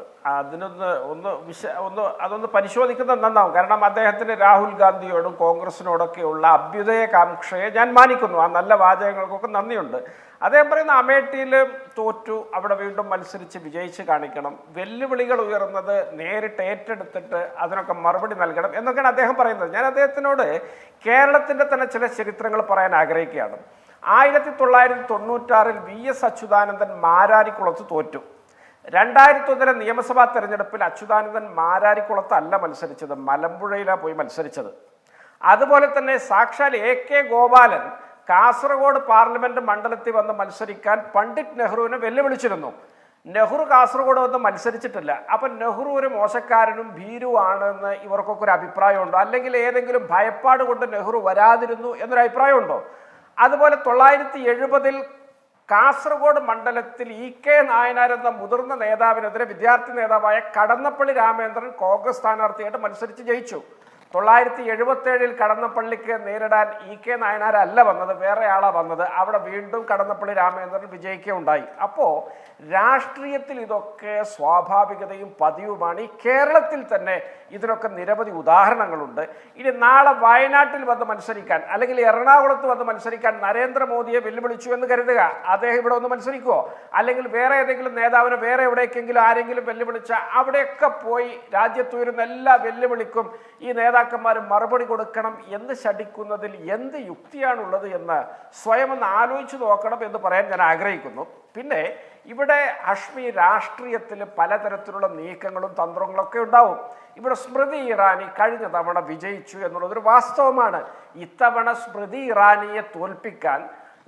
അതൊന്ന് പരിശോധിക്കുന്നത് നന്നാവും. കാരണം അദ്ദേഹത്തിന് രാഹുൽ ഗാന്ധിയോടും കോൺഗ്രസിനോടൊക്കെയുള്ള അഭ്യുദയകാംക്ഷയെ ഞാൻ മാനിക്കുന്നു. ആ നല്ല വാചകങ്ങൾക്കൊക്കെ നന്ദിയുണ്ട്. അദ്ദേഹം പറയുന്ന അമേഠിയിൽ തോറ്റു, അവിടെ വീണ്ടും മത്സരിച്ച് വിജയിച്ച് കാണിക്കണം, വെല്ലുവിളികൾ ഉയർന്നത് നേരിട്ട് ഏറ്റെടുത്തിട്ട് അതിനൊക്കെ മറുപടി നൽകണം എന്നൊക്കെയാണ് അദ്ദേഹം പറയുന്നത്. ഞാൻ അദ്ദേഹത്തിനോട് കേരളത്തിൻ്റെ തന്നെ ചില ചരിത്രങ്ങൾ പറയാൻ ആഗ്രഹിക്കുകയാണ്. 1996 VS അച്യുതാനന്ദൻ മാരാരിക്കുളത്ത് തോറ്റു. 2001 നിയമസഭാ തെരഞ്ഞെടുപ്പിൽ അച്യുതാനന്ദൻ മാരാരിക്കുളത്തല്ല മത്സരിച്ചത്, മലമ്പുഴയിലാണ് പോയി മത്സരിച്ചത്. അതുപോലെ തന്നെ സാക്ഷാൽ AK ഗോപാലൻ കാസർഗോഡ് പാർലമെന്റ് മണ്ഡലത്തിൽ വന്ന് മത്സരിക്കാൻ പണ്ഡിറ്റ് നെഹ്റുവിനെ വെല്ലുവിളിച്ചിരുന്നു. നെഹ്റു കാസർഗോഡ് വന്ന് മത്സരിച്ചിട്ടില്ല. അപ്പം നെഹ്റു ഒരു മോശക്കാരനും ഭീരുവാണെന്ന് ഇവർക്കൊക്കെ ഒരു അഭിപ്രായമുണ്ടോ? അല്ലെങ്കിൽ ഏതെങ്കിലും ഭയപ്പാട് കൊണ്ട് നെഹ്റു വരാതിരുന്നു എന്നൊരു അഭിപ്രായമുണ്ടോ? അതുപോലെ 1970 കാസർഗോഡ് മണ്ഡലത്തിൽ EK നായനാർ എന്ന മുതിർന്ന നേതാവിനെതിരെ വിദ്യാർത്ഥി നേതാവായ കടന്നപ്പള്ളി രാമേന്ദ്രൻ കോൺഗ്രസ് സ്ഥാനാർത്ഥിയായിട്ട് മത്സരിച്ച് ജയിച്ചു. 977 കടന്നപ്പള്ളിക്ക് നേരിടാൻ EK നായനാരല്ല വന്നത്, വേറെ ആളാ വന്നത്. അവിടെ വീണ്ടും കടന്നപ്പള്ളി രാമചന്ദ്രൻ വിജയിക്കുകയുണ്ടായി. അപ്പോൾ രാഷ്ട്രീയത്തിൽ ഇതൊക്കെ സ്വാഭാവികതയും പതിവുമാണ്. ഈ കേരളത്തിൽ തന്നെ ഇതിനൊക്കെ നിരവധി ഉദാഹരണങ്ങളുണ്ട്. ഇനി നാളെ വയനാട്ടിൽ വന്ന് മത്സരിക്കാൻ അല്ലെങ്കിൽ എറണാകുളത്ത് വന്ന് മത്സരിക്കാൻ നരേന്ദ്രമോദിയെ വെല്ലുവിളിച്ചു എന്ന് കരുതുക. അദ്ദേഹം ഇവിടെ ഒന്ന് മത്സരിക്കുമോ? അല്ലെങ്കിൽ വേറെ ഏതെങ്കിലും നേതാവിനെ വേറെ എവിടേക്കെങ്കിലും ആരെങ്കിലും വെല്ലുവിളിച്ച അവിടെയൊക്കെ പോയി രാജ്യത്തുയരുന്ന എല്ലാ വെല്ലുവിളിക്കും ഈ നേതാക്കന്മാർ മറുപടി കൊടുക്കണം എന്ന് ശഠിക്കുന്നതിൽ എന്ത് യുക്തിയാണുള്ളത് എന്ന് സ്വയം ഒന്ന് ആലോചിച്ച് നോക്കണം എന്ന് പറയാൻ ഞാൻ ആഗ്രഹിക്കുന്നു. പിന്നെ ഇവിടെ അഷ്മി രാഷ്ട്രീയത്തിൽ പലതരത്തിലുള്ള നീക്കങ്ങളും തന്ത്രങ്ങളൊക്കെ ഉണ്ടാവും. ഇവിടെ സ്മൃതി ഇറാനി കഴിഞ്ഞ തവണ വിജയിച്ചു എന്നുള്ളതൊരു വാസ്തവമാണ്. ഇത്തവണ സ്മൃതി ഇറാനിയെ തോൽപ്പിക്കാൻ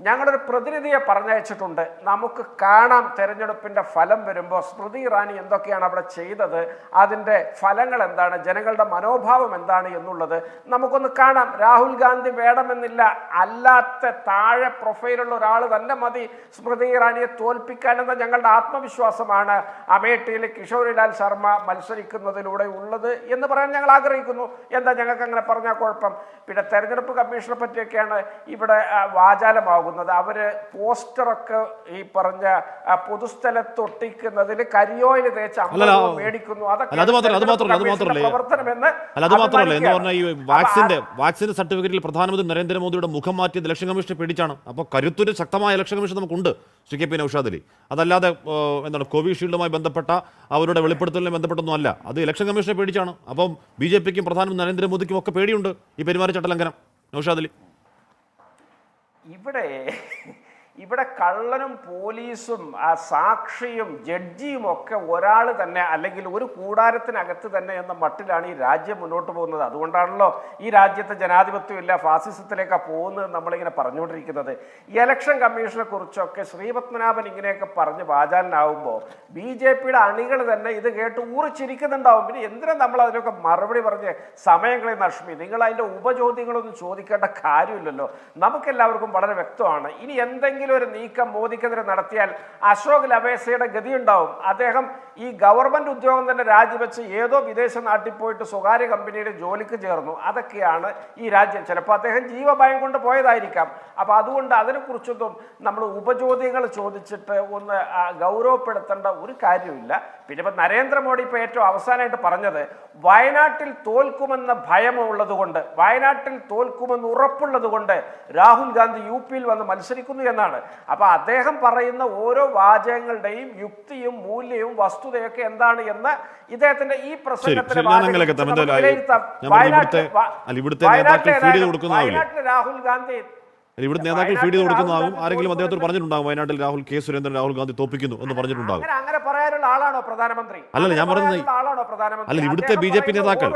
ഞങ്ങളൊരു പ്രതിനിധിയെ പറഞ്ഞയച്ചിട്ടുണ്ട്. നമുക്ക് കാണാം തെരഞ്ഞെടുപ്പിൻ്റെ ഫലം വരുമ്പോൾ സ്മൃതി ഇറാനി എന്തൊക്കെയാണ് അവിടെ ചെയ്തത്, അതിൻ്റെ ഫലങ്ങൾ എന്താണ്, ജനങ്ങളുടെ മനോഭാവം എന്താണ് എന്നുള്ളത് നമുക്കൊന്ന് കാണാം. രാഹുൽ ഗാന്ധി വേണമെന്നില്ല, അല്ലാത്ത താഴെ പ്രൊഫൈലുള്ള ഒരാൾ തന്നെ മതി സ്മൃതി ഇറാനിയെ തോൽപ്പിക്കാനെന്ന ഞങ്ങളുടെ ആത്മവിശ്വാസമാണ് അമേഠിയിൽ കിഷോരിലാൽ ശർമ്മ മത്സരിക്കുന്നതിലൂടെ ഉള്ളത് എന്ന് പറയാൻ ഞങ്ങൾ ആഗ്രഹിക്കുന്നു. എന്താ ഞങ്ങൾക്ക് അങ്ങനെ പറഞ്ഞാൽ കുഴപ്പം? പിന്നെ തെരഞ്ഞെടുപ്പ് കമ്മീഷനെ പറ്റിയൊക്കെയാണ് ഇവിടെ വാചാലമാകുന്നത്. അവര് പോസ്റ്ററൊക്കെ ഈ പറഞ്ഞ പൊതുസ്ഥലത്ത് ഒട്ടിക്കുന്നതിൽ കരിയോയിൽ തേച്ച് മേടിക്കുന്നു. വാക്സിന്റെ സർട്ടിഫിക്കറ്റിൽ പ്രധാനമന്ത്രി നരേന്ദ്രമോദിയുടെ മുഖം മാറ്റിയത് ഇലക്ഷൻ കമ്മീഷനെ പേടിച്ചാണ്. അപ്പോൾ കരുത്തൊരു ശക്തമായ ഇലക്ഷൻ കമ്മീഷൻ നമുക്കുണ്ട് ശ്രീ KP നൗഷാദ് അലി. അതല്ലാതെ എന്താണ് കോവിഷീൽഡുമായി ബന്ധപ്പെട്ട അവരുടെ വെളിപ്പെടുത്തലുമായി ബന്ധപ്പെട്ടൊന്നും അല്ല, അത് ഇലക്ഷൻ കമ്മീഷനെ പേടിച്ചാണ്. അപ്പം BJPക്കും പ്രധാനമന്ത്രി നരേന്ദ്രമോദിക്കും ഒക്കെ പേടിയുണ്ട് ഈ പെരുമാറ്റച്ചട്ട ലംഘനം. നൗഷാദ് അലി, ഇവിടെ കള്ളനും പോലീസും സാക്ഷിയും ജഡ്ജിയും ഒക്കെ ഒരാൾ തന്നെ അല്ലെങ്കിൽ ഒരു കൂടാരത്തിനകത്ത് തന്നെ എന്ന മട്ടിലാണ് ഈ രാജ്യം മുന്നോട്ട് പോകുന്നത്. അതുകൊണ്ടാണല്ലോ ഈ രാജ്യത്തെ ജനാധിപത്യം ഇല്ല, ഫാസിസത്തിലേക്കാണ് പോകുന്നത് നമ്മളിങ്ങനെ പറഞ്ഞുകൊണ്ടിരിക്കുന്നത്. ഇലക്ഷൻ കമ്മീഷനെ കുറിച്ചൊക്കെ ശ്രീപത്മനാഭൻ ഇങ്ങനെയൊക്കെ പറഞ്ഞ് വാചാലനാവുമ്പോൾ BJPയുടെ അണികൾ തന്നെ ഇത് കേട്ട് ഊറിച്ചിരിക്കുന്നുണ്ടാവും. പിന്നെ എന്തിനാ നമ്മൾ അതിനൊക്കെ മറുപടി പറഞ്ഞ് സമയം കളയുന്ന അഷ്മി? നിങ്ങൾ അതിൻ്റെ ഉപചോദ്യങ്ങളൊന്നും ചോദിക്കേണ്ട കാര്യമില്ലല്ലോ. നമുക്കെല്ലാവർക്കും വളരെ വ്യക്തമാണ്. ഇനി എന്തെങ്കിലും ഒരു നീക്കം മോദിക്കെതിരെ നടത്തിയാൽ അശോക് ലവേസയുടെ ഗതിയുണ്ടാവും. അദ്ദേഹം ഈ ഗവൺമെന്റ് ഉദ്യോഗം തന്നെ രാജിവെച്ച് ഏതോ വിദേശ നാട്ടിൽ പോയിട്ട് സ്വകാര്യ കമ്പനിയുടെ ജോലിക്ക് ചേർന്നു. അതൊക്കെയാണ് ഈ രാജ്യം. ചിലപ്പോൾ അദ്ദേഹം ജീവഭയം കൊണ്ട് പോയതായിരിക്കാം. അപ്പൊ അതുകൊണ്ട് അതിനെക്കുറിച്ചൊന്നും നമ്മൾ ഉപചോദ്യങ്ങൾ ചോദിച്ചിട്ട് ഒന്ന് ഗൗരവപ്പെടുത്തേണ്ട ഒരു കാര്യമില്ല. പിന്നെ ഇപ്പൊ നരേന്ദ്രമോദി ഇപ്പൊ ഏറ്റവും അവസാനമായിട്ട് പറഞ്ഞത് വയനാട്ടിൽ തോൽക്കുമെന്ന ഭയമുള്ളത് കൊണ്ട്, വയനാട്ടിൽ തോൽക്കുമെന്ന് ഉറപ്പുള്ളത് കൊണ്ട് രാഹുൽ ഗാന്ധി UP വന്ന് മത്സരിക്കുന്നു എന്നാണ്. അപ്പൊ അദ്ദേഹം പറയുന്ന ഓരോ വാചകങ്ങളുടെയും യുക്തിയും മൂല്യവും വസ്തുതയൊക്കെ എന്താണ് എന്ന് ഇദ്ദേഹത്തിന്റെ ഈ പ്രസംഗത്തിലെ വയനാട്ടിലെ രാഹുൽ ഗാന്ധി ഇവിടെ നേതാക്കൾ ഫീഡ് ചെയ്ത് കൊടുക്കുന്നതാകും. ആരെങ്കിലും അദ്ദേഹത്തോട് പറഞ്ഞിട്ടുണ്ടാകും വയനാട്ടിൽ രാഹുൽ K. സുരേന്ദ്രൻ രാഹുൽ ഗാന്ധി തോപ്പിക്കുന്നു എന്ന് പറഞ്ഞിട്ടുണ്ടാകും. അങ്ങനെ പറയാനുള്ള ആളാണോ പ്രധാനമന്ത്രി? അല്ലല്ല, ഞാൻ പറയുന്നത് അല്ല, ഇവിടുത്തെ BJP നേതാക്കൾ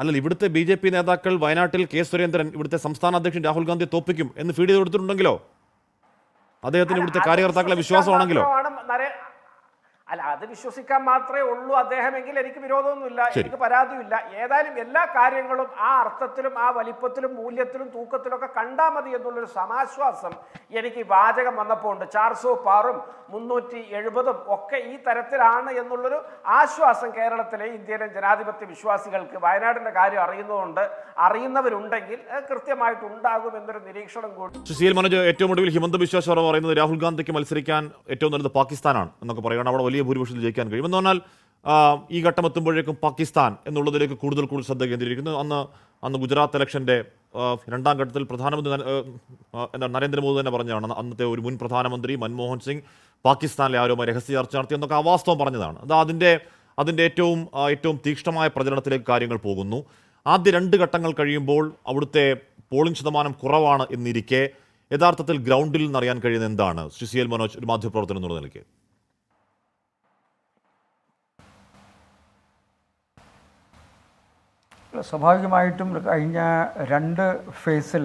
അല്ലല്ല, ഇവിടുത്തെ BJP നേതാക്കൾ വയനാട്ടിൽ K. സുരേന്ദ്രൻ ഇവിടുത്തെ സംസ്ഥാന അധ്യക്ഷൻ രാഹുൽ ഗാന്ധി തോപ്പിക്കും എന്ന് ഫീഡ് ചെയ്ത് കൊടുത്തിട്ടുണ്ടെങ്കിലോ, അദ്ദേഹത്തിന് ഇവിടുത്തെ കാര്യകർത്താക്കളെ വിശ്വാസമാണെങ്കിലോ? അല്ല, അത് വിശ്വസിക്കാൻ മാത്രമേ ഉള്ളൂ അദ്ദേഹമെങ്കിൽ എനിക്ക് വിരോധമൊന്നുമില്ല, എനിക്ക് പരാതിയില്ല. ഏതായാലും എല്ലാ കാര്യങ്ങളും ആ അർത്ഥത്തിലും ആ വലിപ്പത്തിലും മൂല്യത്തിലും തൂക്കത്തിലും ഒക്കെ കണ്ടാൽ മതി എന്നുള്ളൊരു സമാശ്വാസം എനിക്ക് ഈ വാചകം വന്നപ്പോൾ ഉണ്ട്. 400 370 ഒക്കെ ഈ തരത്തിലാണ് എന്നുള്ളൊരു ആശ്വാസം കേരളത്തിലെ ഇന്ത്യയിലെ ജനാധിപത്യ വിശ്വാസികൾക്ക് വയനാടിന്റെ കാര്യം അറിയുന്നതുകൊണ്ട്, അറിയുന്നവരുണ്ടെങ്കിൽ കൃത്യമായിട്ട് ഉണ്ടാകും എന്നൊരു നിരീക്ഷണം കൂടി. CL മനോജ്, ഏറ്റവും ഒടുവിൽ ഹിമന്ത ബിശ്വ ശർമ്മ പറയുന്നത് രാഹുൽ ഗാന്ധിക്ക് മത്സരിക്കാൻ ഏറ്റവും നല്ലത് പാകിസ്ഥാനാണ് എന്നൊക്കെ പറയുകയാണ്. അവിടെ വലിയ ഭൂരിപക്ഷത്തിൽ ജയിക്കാൻ കഴിയും എന്ന് പറഞ്ഞാൽ ഈ ഘട്ടം എത്തുമ്പോഴേക്കും പാകിസ്ഥാൻ എന്നുള്ളതിലേക്ക് കൂടുതൽ ശ്രദ്ധ കേന്ദ്രീകരിക്കുന്നു. അന്ന് ഗുജറാത്ത് ഇലക്ഷന്റെ രണ്ടാം ഘട്ടത്തിൽ പ്രധാനമന്ത്രി നരേന്ദ്രമോദി തന്നെ പറഞ്ഞതാണ്, അന്നത്തെ ഒരു മുൻ പ്രധാനമന്ത്രി മൻമോഹൻ സിംഗ് പാകിസ്ഥാനിലെ ആരോമായി രഹസ്യ ചർച്ച നടത്തി എന്നൊക്കെ അവാസ്തവം പറഞ്ഞതാണ്. അത് അതിൻ്റെ ഏറ്റവും തീക്ഷ്ണമായ പ്രചരണത്തിലേക്ക് കാര്യങ്ങൾ പോകുന്നു. ആദ്യ 2 ഘട്ടങ്ങൾ കഴിയുമ്പോൾ അവിടുത്തെ പോളിംഗ് ശതമാനം കുറവാണ് എന്നിരിക്കെ യഥാർത്ഥത്തിൽ ഗ്രൗണ്ടിൽ നിന്നറിയാൻ കഴിയുന്നത് എന്താണ് ശ്രീ CL മനോജ്, ഒരു മാധ്യമപ്രവർത്തനം എന്നുള്ള നിലയ്ക്ക്? സ്വാഭാവികമായിട്ടും കഴിഞ്ഞ 2 ഫേസിൽ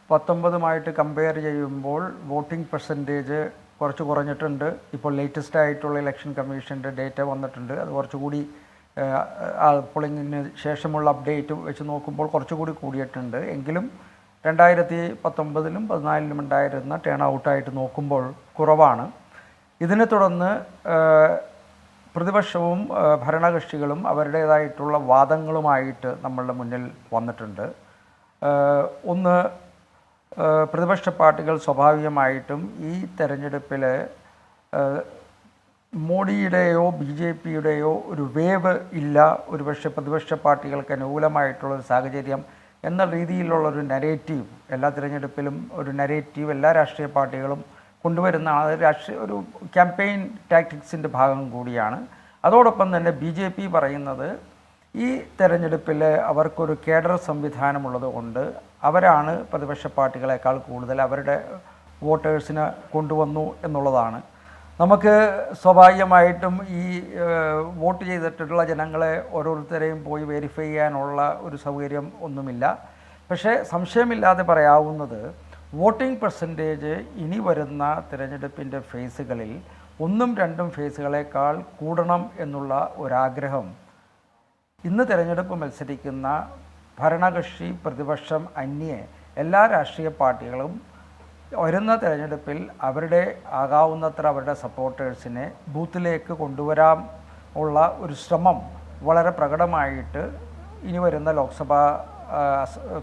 2019 കമ്പയർ ചെയ്യുമ്പോൾ വോട്ടിംഗ് പെർസെൻറ്റേജ് കുറച്ച് കുറഞ്ഞിട്ടുണ്ട്. ഇപ്പോൾ ലേറ്റസ്റ്റ് ആയിട്ടുള്ള ഇലക്ഷൻ കമ്മീഷൻ്റെ ഡേറ്റ വന്നിട്ടുണ്ട്. അത് കുറച്ചുകൂടി പോളിംഗിന് ശേഷമുള്ള അപ്ഡേറ്റ് വെച്ച് നോക്കുമ്പോൾ കുറച്ചുകൂടി കൂടിയിട്ടുണ്ട്. എങ്കിലും 2019-ലും 2014-ലും ഉണ്ടായിരുന്ന ടേൺ ഔട്ടായിട്ട് നോക്കുമ്പോൾ കുറവാണ്. ഇതിനെ തുടർന്ന് പ്രതിപക്ഷവും ഭരണകക്ഷികളും അവരുടേതായിട്ടുള്ള വാദങ്ങളുമായിട്ട് നമ്മളുടെ മുന്നിൽ വന്നിട്ടുണ്ട്. ഒന്ന്, പ്രതിപക്ഷ പാർട്ടികൾ സ്വാഭാവികമായിട്ടും ഈ തെരഞ്ഞെടുപ്പിൽ മോഡിയുടെയോ BJPയുടെയോ ഒരു വേവ് ഇല്ല, ഒരുപക്ഷെ പ്രതിപക്ഷ പാർട്ടികൾക്ക് അനുകൂലമായിട്ടുള്ളൊരു സാഹചര്യം എന്ന രീതിയിലുള്ളൊരു നരേറ്റീവ് എല്ലാ തിരഞ്ഞെടുപ്പിലും ഒരു നരേറ്റീവ് എല്ലാ രാഷ്ട്രീയ പാർട്ടികളും കൊണ്ടുവരുന്ന ഒരു ക്യാമ്പയിൻ ടാക്ടിക്സിൻ്റെ ഭാഗം കൂടിയാണ്. അതോടൊപ്പം തന്നെ BJP പറയുന്നത് ഈ തെരഞ്ഞെടുപ്പിൽ അവർക്കൊരു കേഡർ സംവിധാനമുള്ളത് കൊണ്ട് അവരാണ് പ്രതിപക്ഷ പാർട്ടികളെക്കാൾ കൂടുതൽ അവരുടെ വോട്ടേഴ്സിനെ കൊണ്ടുവന്നു എന്നുള്ളതാണ്. നമുക്ക് സ്വാഭാവികമായിട്ടും ഈ വോട്ട് ചെയ്തിട്ടുള്ള ജനങ്ങളെ ഓരോരുത്തരെയും പോയി വെരിഫൈ ചെയ്യാനുള്ള ഒരു സൗകര്യം ഒന്നുമില്ല. പക്ഷേ സംശയമില്ലാതെ പറയാവുന്നത് വോട്ടിംഗ് പെർസെൻറ്റേജ് ഇനി വരുന്ന തിരഞ്ഞെടുപ്പിൻ്റെ ഫേസുകളിൽ 1ഉം 2ഉം ഫേസുകളേക്കാൾ കൂടണം എന്നുള്ള ഒരാഗ്രഹം ഇന്ന് തിരഞ്ഞെടുപ്പ് മത്സരിക്കുന്ന ഭരണകക്ഷി പ്രതിപക്ഷം അന്യേ എല്ലാ രാഷ്ട്രീയ പാർട്ടികളും വരുന്ന തിരഞ്ഞെടുപ്പിൽ അവരുടെ ആകാവുന്നത്ര അവരുടെ സപ്പോർട്ടേഴ്സിനെ ബൂത്തിലേക്ക് കൊണ്ടുവരാൻ ഉള്ള ഒരു ശ്രമം വളരെ പ്രകടമായിട്ട് ഇനി വരുന്ന ലോക്സഭാ